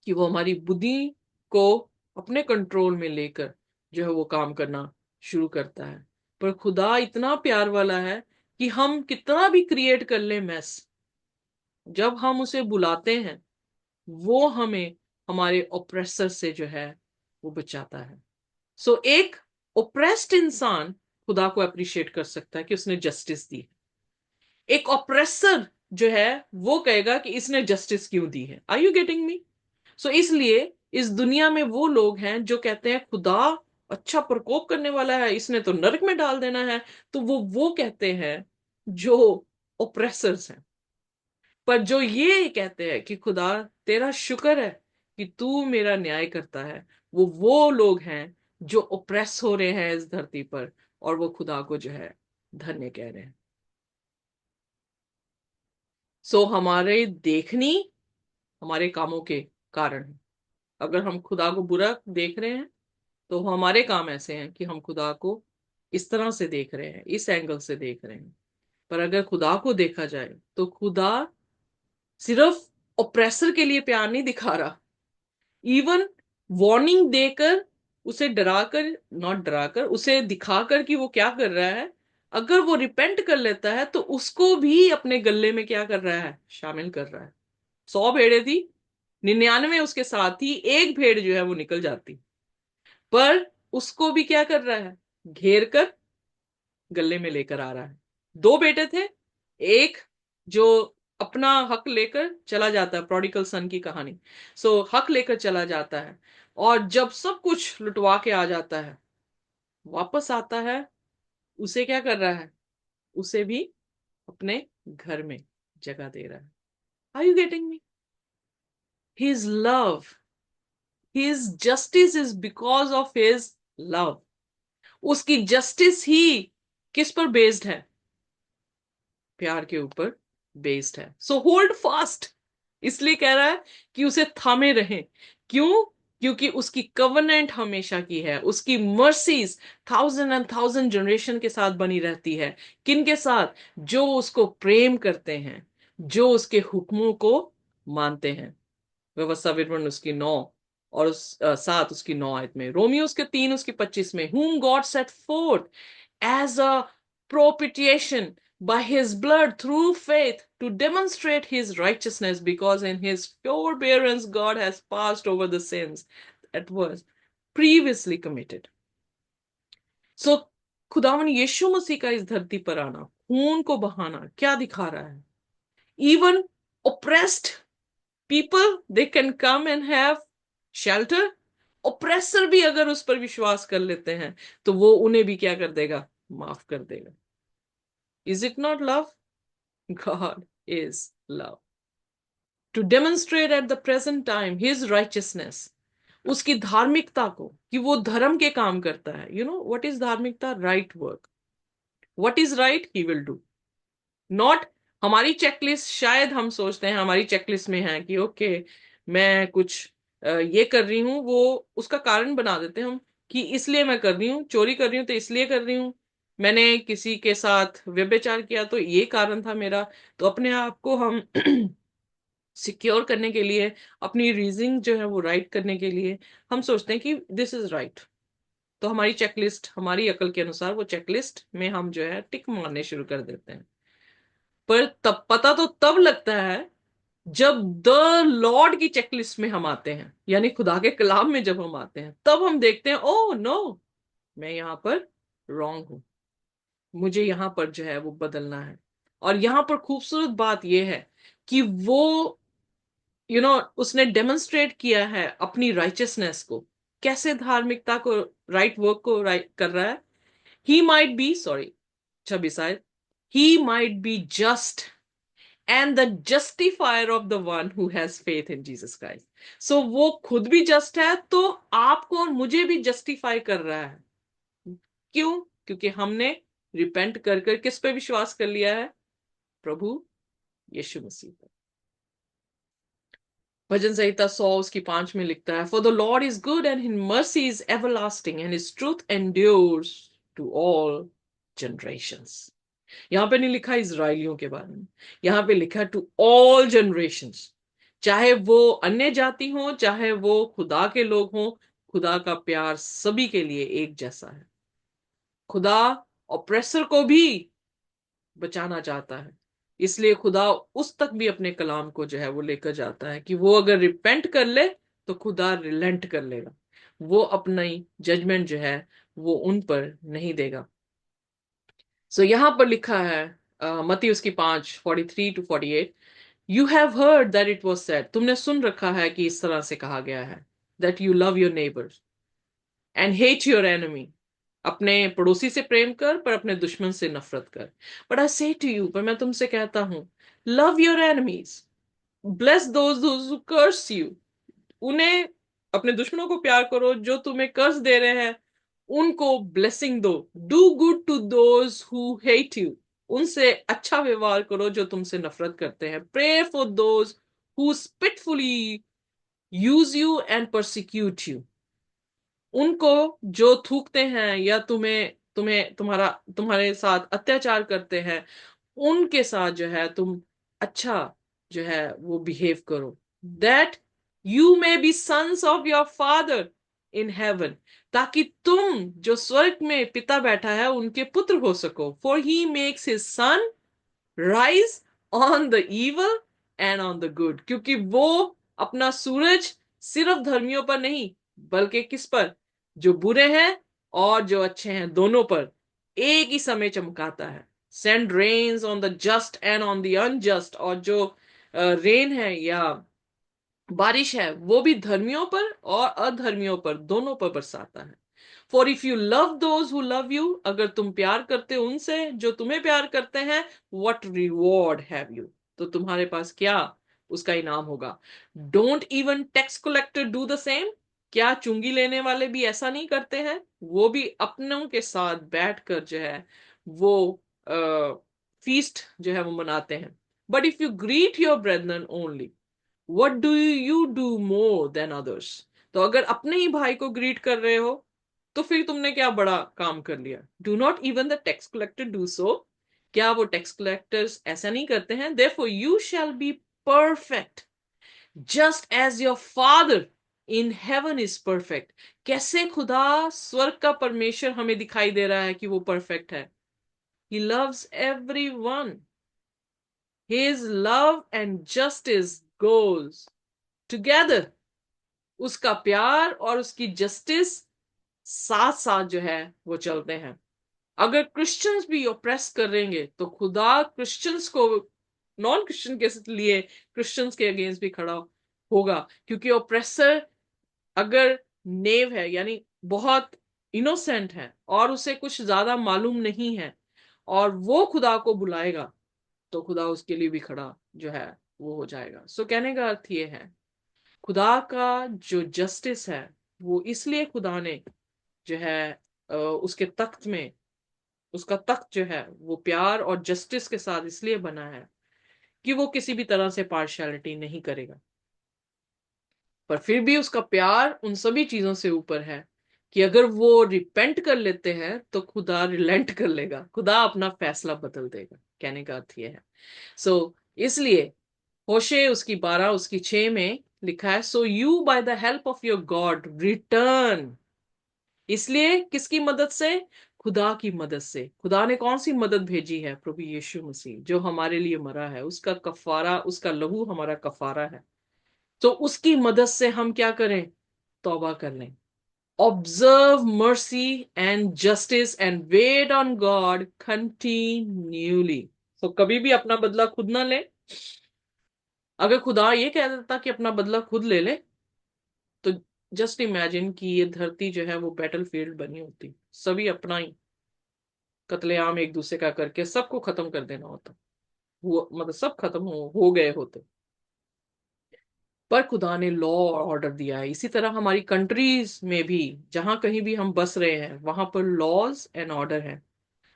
कि वो हमारी बुद्धि को अपने कंट्रोल में लेकर जो है वो काम करना शुरू करता है। पर खुदा इतना प्यार वाला है कि हम कितना भी क्रिएट कर ले मैस, जब हम उसे बुलाते हैं वो हमें हमारे ओप्रेसर से जो है वो बचाता है। सो एक ओप्रेस्ड इंसान खुदा को अप्रिशिएट कर सकता है कि उसने जस्टिस दी। एक ऑप्रेसर जो है वो कहेगा कि इसने जस्टिस क्यों दी है। Are you getting me? So इसलिए इस दुनिया में वो लोग हैं जो कहते हैं खुदा अच्छा प्रकोप करने वाला है, इसने तो नरक में डाल देना है। तो वो कहते हैं जो ओप्रेसर्स हैं। पर जो ये कहते हैं कि खुदा तेरा शुक्र है कि तू मेरा न्याय करता है, वो लोग हैं जो ओप्रेस हो रहे हैं इस धरती पर, और वो खुदा को जो है धन्य कह रहे हैं। सो हमारे देखनी हमारे कामों के कारण है। अगर हम खुदा को बुरा देख रहे हैं तो हमारे काम ऐसे हैं कि हम खुदा को इस तरह से देख रहे हैं, इस एंगल से देख रहे हैं। पर अगर खुदा को देखा जाए तो खुदा सिर्फ ओप्रेसर के लिए प्यार नहीं दिखा रहा, इवन वार्निंग देकर, उसे डराकर, नॉट डराकर, उसे दिखाकर कि वो क्या कर रहा है। अगर वो रिपेंट कर लेता है तो उसको भी अपने गले में क्या कर रहा है, शामिल कर रहा है। 100 भेड़ें थी, 99 उसके साथ थी, एक भेड़ जो है वो निकल जाती, पर उसको भी क्या कर रहा है, घेर कर गले में लेकर आ रहा है। 2 बेटे थे, एक जो अपना हक लेकर चला जाता है, प्रोडिगल सन की कहानी। सो हक लेकर चला जाता है और जब सब कुछ लुटवा के आ जाता है, वापस आता है, उसे क्या कर रहा है, उसे भी अपने घर में जगह दे रहा है। Are you getting me? His love, his justice is because of his love. उसकी जस्टिस ही किस पर बेस्ड है? प्यार के ऊपर बेस्ड है। सो होल्ड फास्ट, इसलिए कह रहा है कि उसे थामे रहें। क्यों? क्योंकि उसकी कवनेंट हमेशा की है, उसकी मर्सीज 1000 and 1000 जनरेशन के साथ बनी रहती है। किन के साथ? जो उसको प्रेम करते हैं, जो उसके हुक्मों को मानते हैं। व्यवस्था विवरण उसकी 9 और 7 उसकी 9 आयत में। रोमियो उसके 3 उसकी 25 में, whom God set forth as a propitiation by his blood through faith to demonstrate his righteousness, because in his forbearance God has passed over the sins that was previously committed. So खुदावन यीशु मसीह का इस धरती पर आना, खून को बहाना क्या दिखा रहा है? Even oppressed people, they can come and have shelter. oppressor भी अगर उस पर विश्वास कर लेते हैं तो वो उन्हें भी क्या कर देगा? माफ कर देगा। Is it not love? God is love. To demonstrate at the present time his righteousness, उसकी धार्मिकता को, कि वो धर्म के काम करता है। You know what is धार्मिकता? Right work. What is right he will do. Not हमारी चेकलिस्ट, शायद हम सोचते हैं हमारी चेकलिस्ट में है कि ओके मैं कुछ ये कर रही हूं, वो उसका कारण बना देते हैं हम कि इसलिए मैं कर रही हूँ, चोरी कर रही हूँ तो इसलिए कर रही हूँ, मैंने किसी के साथ व्यभिचार किया तो ये कारण था मेरा। तो अपने आप को हम सिक्योर करने के लिए, अपनी रीजनिंग जो है वो राइट करने के लिए हम सोचते हैं कि दिस इज राइट। तो हमारी चेकलिस्ट, हमारी अकल के अनुसार वो चेकलिस्ट में हम जो है टिक मारने शुरू कर देते हैं। पर तब पता तो तब लगता है जब द लॉर्ड की चेकलिस्ट में हम आते हैं, यानी खुदा के कलाम में जब हम आते हैं, तब हम देखते हैं ओ नो, मैं यहां पर रॉन्ग हूं, मुझे यहां पर जो है वो बदलना है। और यहां पर खूबसूरत बात यह है कि वो उसने डेमोन्स्ट्रेट किया है अपनी राइचियसनेस को। कैसे धार्मिकता को, राइट वर्क को राइट कर रहा है? ही माइट बी, सॉरी 26 आयत, he might be just and the justifier of the one who has faith in Jesus Christ. So वो खुद भी जस्ट है तो आपको और मुझे भी जस्टिफाई कर रहा है। क्यों? क्योंकि हमने रिपेंट कर कर किस पे विश्वास कर लिया है? प्रभु यीशु मसीह पर। भजन संहिता 100 उसकी 5 में लिखता है, for the Lord is good and his mercy is everlasting and his truth endures to all generations. यहां पे नहीं लिखा इजराइलियों के बारे में, यहां पे लिखा टू ऑल जनरेशंस। चाहे वो अन्य जाति हो, चाहे वो खुदा के लोग हो, खुदा का प्यार सभी के लिए एक जैसा है। खुदा ऑप्रेसर को भी बचाना चाहता है, इसलिए खुदा उस तक भी अपने कलाम को जो है वो लेकर जाता है कि वो अगर रिपेंट कर ले तो खुदा रिलेंट कर लेगा, वो अपनी जजमेंट जो है वो उन पर नहीं देगा। सो यहां पर लिखा है मत्ती उसकी 5:43-48, you have heard that it was said, तुमने सुन रखा है कि इस तरह से कहा गया है, that you love your neighbours and hate your enemy, अपने पड़ोसी से प्रेम कर पर अपने दुश्मन से नफरत कर। बट आई से टू यू, पर मैं तुमसे कहता हूं, love your enemies, bless those who curse you, उन्हें, अपने दुश्मनों को प्यार करो जो तुम्हें कर्ज दे रहे हैं, उनको ब्लेसिंग दो। Do good to those who hate you, उनसे अच्छा व्यवहार करो जो तुमसे नफरत करते हैं। Pray for those who spitefully use you and persecute you, उनको जो थूकते हैं या तुम्हें तुम्हें तुम्हारा तुम्हारे साथ अत्याचार करते हैं, उनके साथ जो है तुम अच्छा जो है वो बिहेव करो। That you may be sons of your father in heaven, ताकि तुम जो स्वर्ग में पिता बैठा है उनके पुत्र हो सको। For he makes his sun rise on the evil and on the good, क्योंकि वो अपना सूरज सिर्फ धर्मियों पर नहीं बल्कि किस पर? जो बुरे हैं और जो अच्छे हैं दोनों पर एक ही समय चमकाता है। Send rains on the just and on the unjust, और जो रेन है या बारिश है वो भी धर्मियों पर और अधर्मियों पर दोनों पर बरसाता है। For if you love those who love you, अगर तुम प्यार करते हो उनसे जो तुम्हें प्यार करते हैं, व्हाट रिवॉर्ड हैव यू, तो तुम्हारे पास क्या उसका इनाम होगा? Don't even tax collector do the same, क्या चुंगी लेने वाले भी ऐसा नहीं करते हैं? वो भी अपनों के साथ बैठकर जो है वो फीस्ट जो है वो मनाते हैं। But if you greet your brethren only, what do you do more than others, तो अगर अपने ही भाई को ग्रीट कर रहे हो तो फिर तुमने क्या बड़ा काम कर लिया? Do not even the tax collector do so, क्या वो टैक्स कलेक्टर्स ऐसा नहीं करते हैं? Therefore you shall be perfect just as your father in heaven is perfect. कैसे खुदा स्वर्ग का परमेश्वर हमें दिखाई दे रहा है कि वो परफेक्ट है? He loves everyone. His love and justice goes together. उसका प्यार और उसकी जस्टिस साथ साथ जो है वो चलते हैं। अगर क्रिश्चियंस भी ओप्रेस करेंगे तो खुदा क्रिश्चियंस को नॉन क्रिश्चियन के लिए क्रिश्चियंस के अगेंस्ट भी खड़ा होगा, क्योंकि ओप्रेसर अगर नेव है यानी बहुत इनोसेंट है और उसे कुछ ज्यादा मालूम नहीं है और वो खुदा को बुलाएगा तो खुदा उसके लिए भी खड़ा जो है वो हो जाएगा। सो कहने का अर्थ ये है, खुदा का जो जस्टिस है वो इसलिए खुदा ने जो है उसके तख्त में, उसका तख्त जो है वो प्यार और जस्टिस के साथ इसलिए बना है कि वो किसी भी तरह से पार्शियलिटी नहीं करेगा। पर फिर भी उसका प्यार उन सभी चीजों से ऊपर है कि अगर वो रिपेंट कर लेते हैं तो खुदा रिलेंट कर लेगा, खुदा अपना फैसला बदल देगा। कहने का अर्थ ये है। सो इसलिए होशे उसकी 12 उसकी 6 में लिखा है, so you by the help of your God return. इसलिए किसकी मदद से? खुदा की मदद से। खुदा ने कौन सी मदद भेजी है? प्रभु यीशु मसीह जो हमारे लिए मरा है, उसका कफारा, उसका लहू हमारा कफारा है। तो उसकी मदद से हम क्या करें? तौबा कर लें। Observe mercy and justice and wait on God continually. तो कभी भी अपना बदला खुद ना ले। अगर खुदा ये कह देता कि अपना बदला खुद ले ले तो जस्ट इमेजिन कि ये धरती जो है वो बैटल फील्ड बनी होती, सभी अपना ही कत्लेआम एक दूसरे का करके सबको खत्म कर देना होता, वो मतलब सब खत्म हो गए होते। पर खुदा ने लॉ और ऑर्डर दिया है। इसी तरह हमारी कंट्रीज में भी जहां कहीं भी हम बस रहे हैं वहां पर लॉज एंड ऑर्डर है।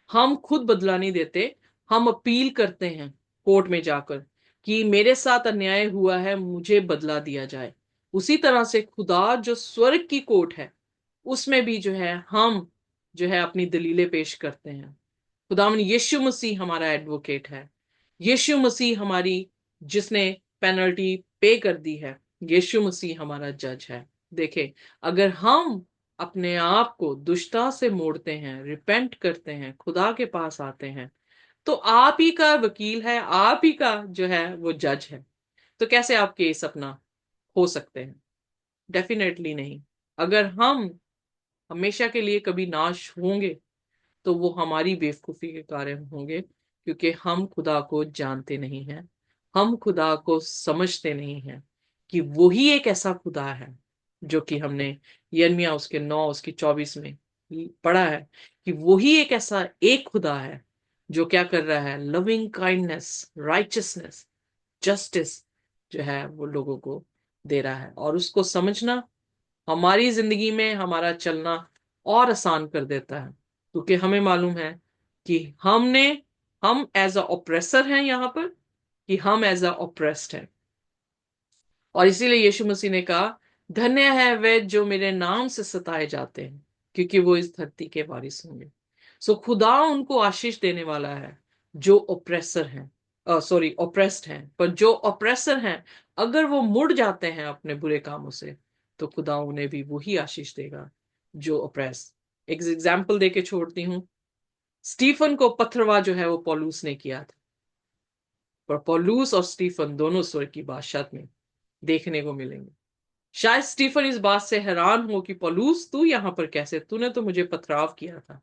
हम खुद बदला नहीं देते, हम अपील करते हैं कोर्ट में जाकर कि मेरे साथ अन्याय हुआ है, मुझे बदला दिया जाए। उसी तरह से खुदा जो स्वर्ग की कोर्ट है उसमें भी जो है हम जो है अपनी दलीलें पेश करते हैं। खुदावन यीशु मसीह हमारा एडवोकेट है। यीशु मसीह हमारी जिसने पेनल्टी पे कर दी है, यीशु मसीह हमारा जज है। देखे, अगर हम अपने आप को दुष्टता से मोड़ते हैं, रिपेंट करते हैं, खुदा के पास आते हैं, तो आप ही का वकील है, आप ही का जो है वो जज है। तो कैसे आप केस अपना हो सकते हैं? डेफिनेटली नहीं। अगर हम हमेशा के लिए कभी नाश होंगे तो वो हमारी बेवकूफी के कारण होंगे, क्योंकि हम खुदा को जानते नहीं हैं, हम खुदा को समझते नहीं हैं कि वही एक ऐसा खुदा है जो कि हमने यिर्मयाह उसके 9 उसकी 24 में पढ़ा है कि वही एक ऐसा एक खुदा है जो क्या कर रहा है? लविंग काइंडनेस, राइचियसनेस, जस्टिस जो है वो लोगों को दे रहा है। और उसको समझना हमारी जिंदगी में हमारा चलना और आसान कर देता है, क्योंकि हमें मालूम है कि हम एज अ ऑप्रेसर हैं यहाँ पर, कि हम एज अ ऑप्रेस्ड हैं। और इसीलिए यीशु मसीह ने कहा, धन्य है वे जो मेरे नाम से सताए जाते हैं, क्योंकि वो इस धरती के वारिस होंगे। सो खुदा उनको आशीष देने वाला है जो ऑप्रेसर हैं, सॉरी ऑप्रेस्ड हैं। पर जो ऑप्रेसर हैं अगर वो मुड़ जाते हैं अपने बुरे कामों से तो खुदा उन्हें भी वही आशीष देगा जो ऑप्रेस। एक एग्जाम्पल देके छोड़ती हूँ। स्टीफन को पथरवाह जो है वो पौलुस ने किया था, पर पौलुस और स्टीफन दोनों स्वर्ग की बादशाह में देखने को मिलेंगे। शायद स्टीफन इस बात से हैरान हो कि पौलुस तू यहां पर कैसे, तूने तो मुझे पथराव किया था।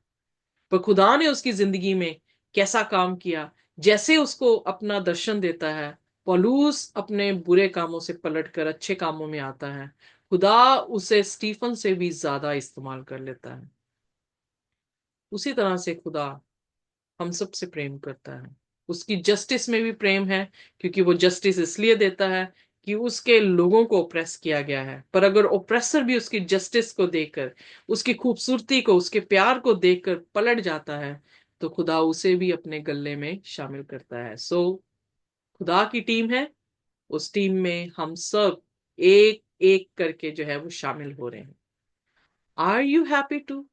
पर खुदा ने उसकी जिंदगी में कैसा काम किया, जैसे उसको अपना दर्शन देता है, पौलुस अपने बुरे कामों से पलटकर अच्छे कामों में आता है, खुदा उसे स्टीफन से भी ज्यादा इस्तेमाल कर लेता है। उसी तरह से खुदा हम सबसे प्रेम करता है। उसकी जस्टिस में भी प्रेम है, क्योंकि वो जस्टिस इसलिए देता है कि उसके लोगों को ओप्रेस किया गया है। पर अगर ओप्रेसर भी उसकी जस्टिस को देखकर, उसकी खूबसूरती को, उसके प्यार को देखकर पलट जाता है तो खुदा उसे भी अपने गले में शामिल करता है। सो खुदा की टीम है, उस टीम में हम सब एक एक करके जो है वो शामिल हो रहे हैं। Are you happy to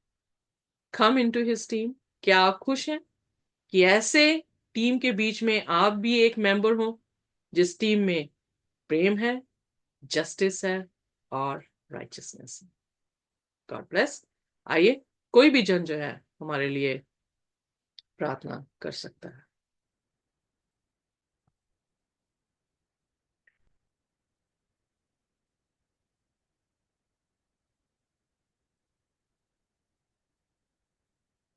come into his team? क्या आप खुश हैं कि ऐसे टीम के बीच में आप भी एक मेंबर हो, जिस टीम में प्रेम है, जस्टिस है और राइचियसनेस है। God bless. आइए, कोई भी जन जो है हमारे लिए प्रार्थना कर सकता है।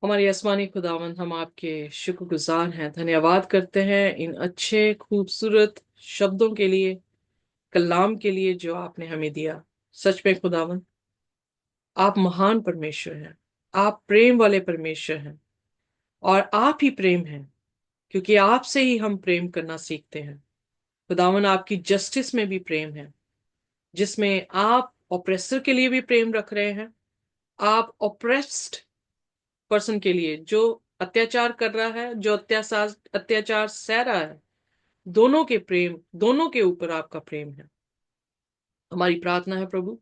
हमारी आसमानी खुदावंद, हम आपके शुक्रगुजार हैं, धन्यवाद करते हैं इन अच्छे खूबसूरत शब्दों के लिए, कलाम के लिए जो आपने हमें दिया। सच में खुदावंद, आप महान परमेश्वर हैं, आप प्रेम वाले परमेश्वर हैं, और आप ही प्रेम हैं, क्योंकि आपसे ही हम प्रेम करना सीखते हैं। खुदावन, आपकी जस्टिस में भी प्रेम है, जिसमें आप ऑप्रेसर के लिए भी प्रेम रख रहे हैं, आप ऑप्रेस्ड पर्सन के लिए, जो अत्याचार कर रहा है, जो अत्याचार अत्याचार सह रहा है, दोनों के प्रेम, दोनों के ऊपर आपका प्रेम है। हमारी प्रार्थना है प्रभु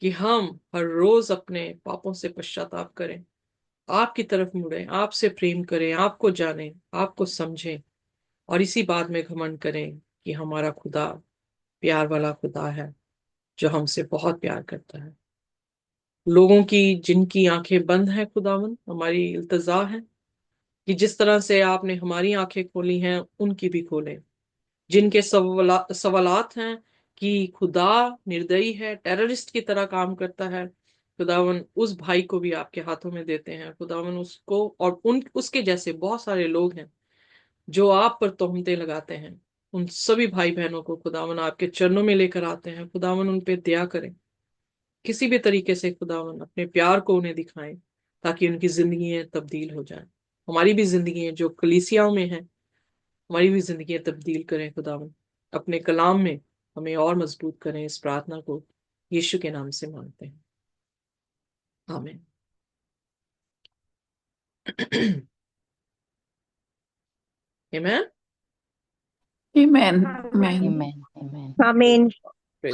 कि हम हर रोज अपने पापों से पश्चाताप करें, आपकी तरफ मुड़े, आपसे प्रेम करें, आपको जानें, आपको समझें, और इसी बात में घमंड करें कि हमारा खुदा प्यार वाला खुदा है, जो हमसे बहुत प्यार करता है। लोगों की जिनकी आंखें बंद हैं खुदावन, हमारी इल्तजा है कि जिस तरह से आपने हमारी आंखें खोली हैं, उनकी भी खोलें। जिनके सवालात हैं कि खुदा निर्दयी है, टेररिस्ट की तरह काम करता है, खुदावन उस भाई को भी आपके हाथों में देते हैं। खुदावन उसको और उन उसके जैसे बहुत सारे लोग हैं जो आप पर तोहमतें लगाते हैं, उन सभी भाई बहनों को खुदावन आपके चरणों में लेकर आते हैं। खुदावन उन पे दया करें, किसी भी तरीके से खुदावन अपने प्यार को उन्हें दिखाएं, ताकि उनकी जिंदगी तब्दील हो जाए। हमारी भी जिंदगी जो कलीसियाओं में है, हमारी भी जिंदगी तब्दील करें खुदावन। अपने कलाम में हमें और मजबूत करें। इस प्रार्थना को यीशु के नाम से मांगते हैं, आमीन। आमीन। Amen. Amen. Amen. Amen. Amen.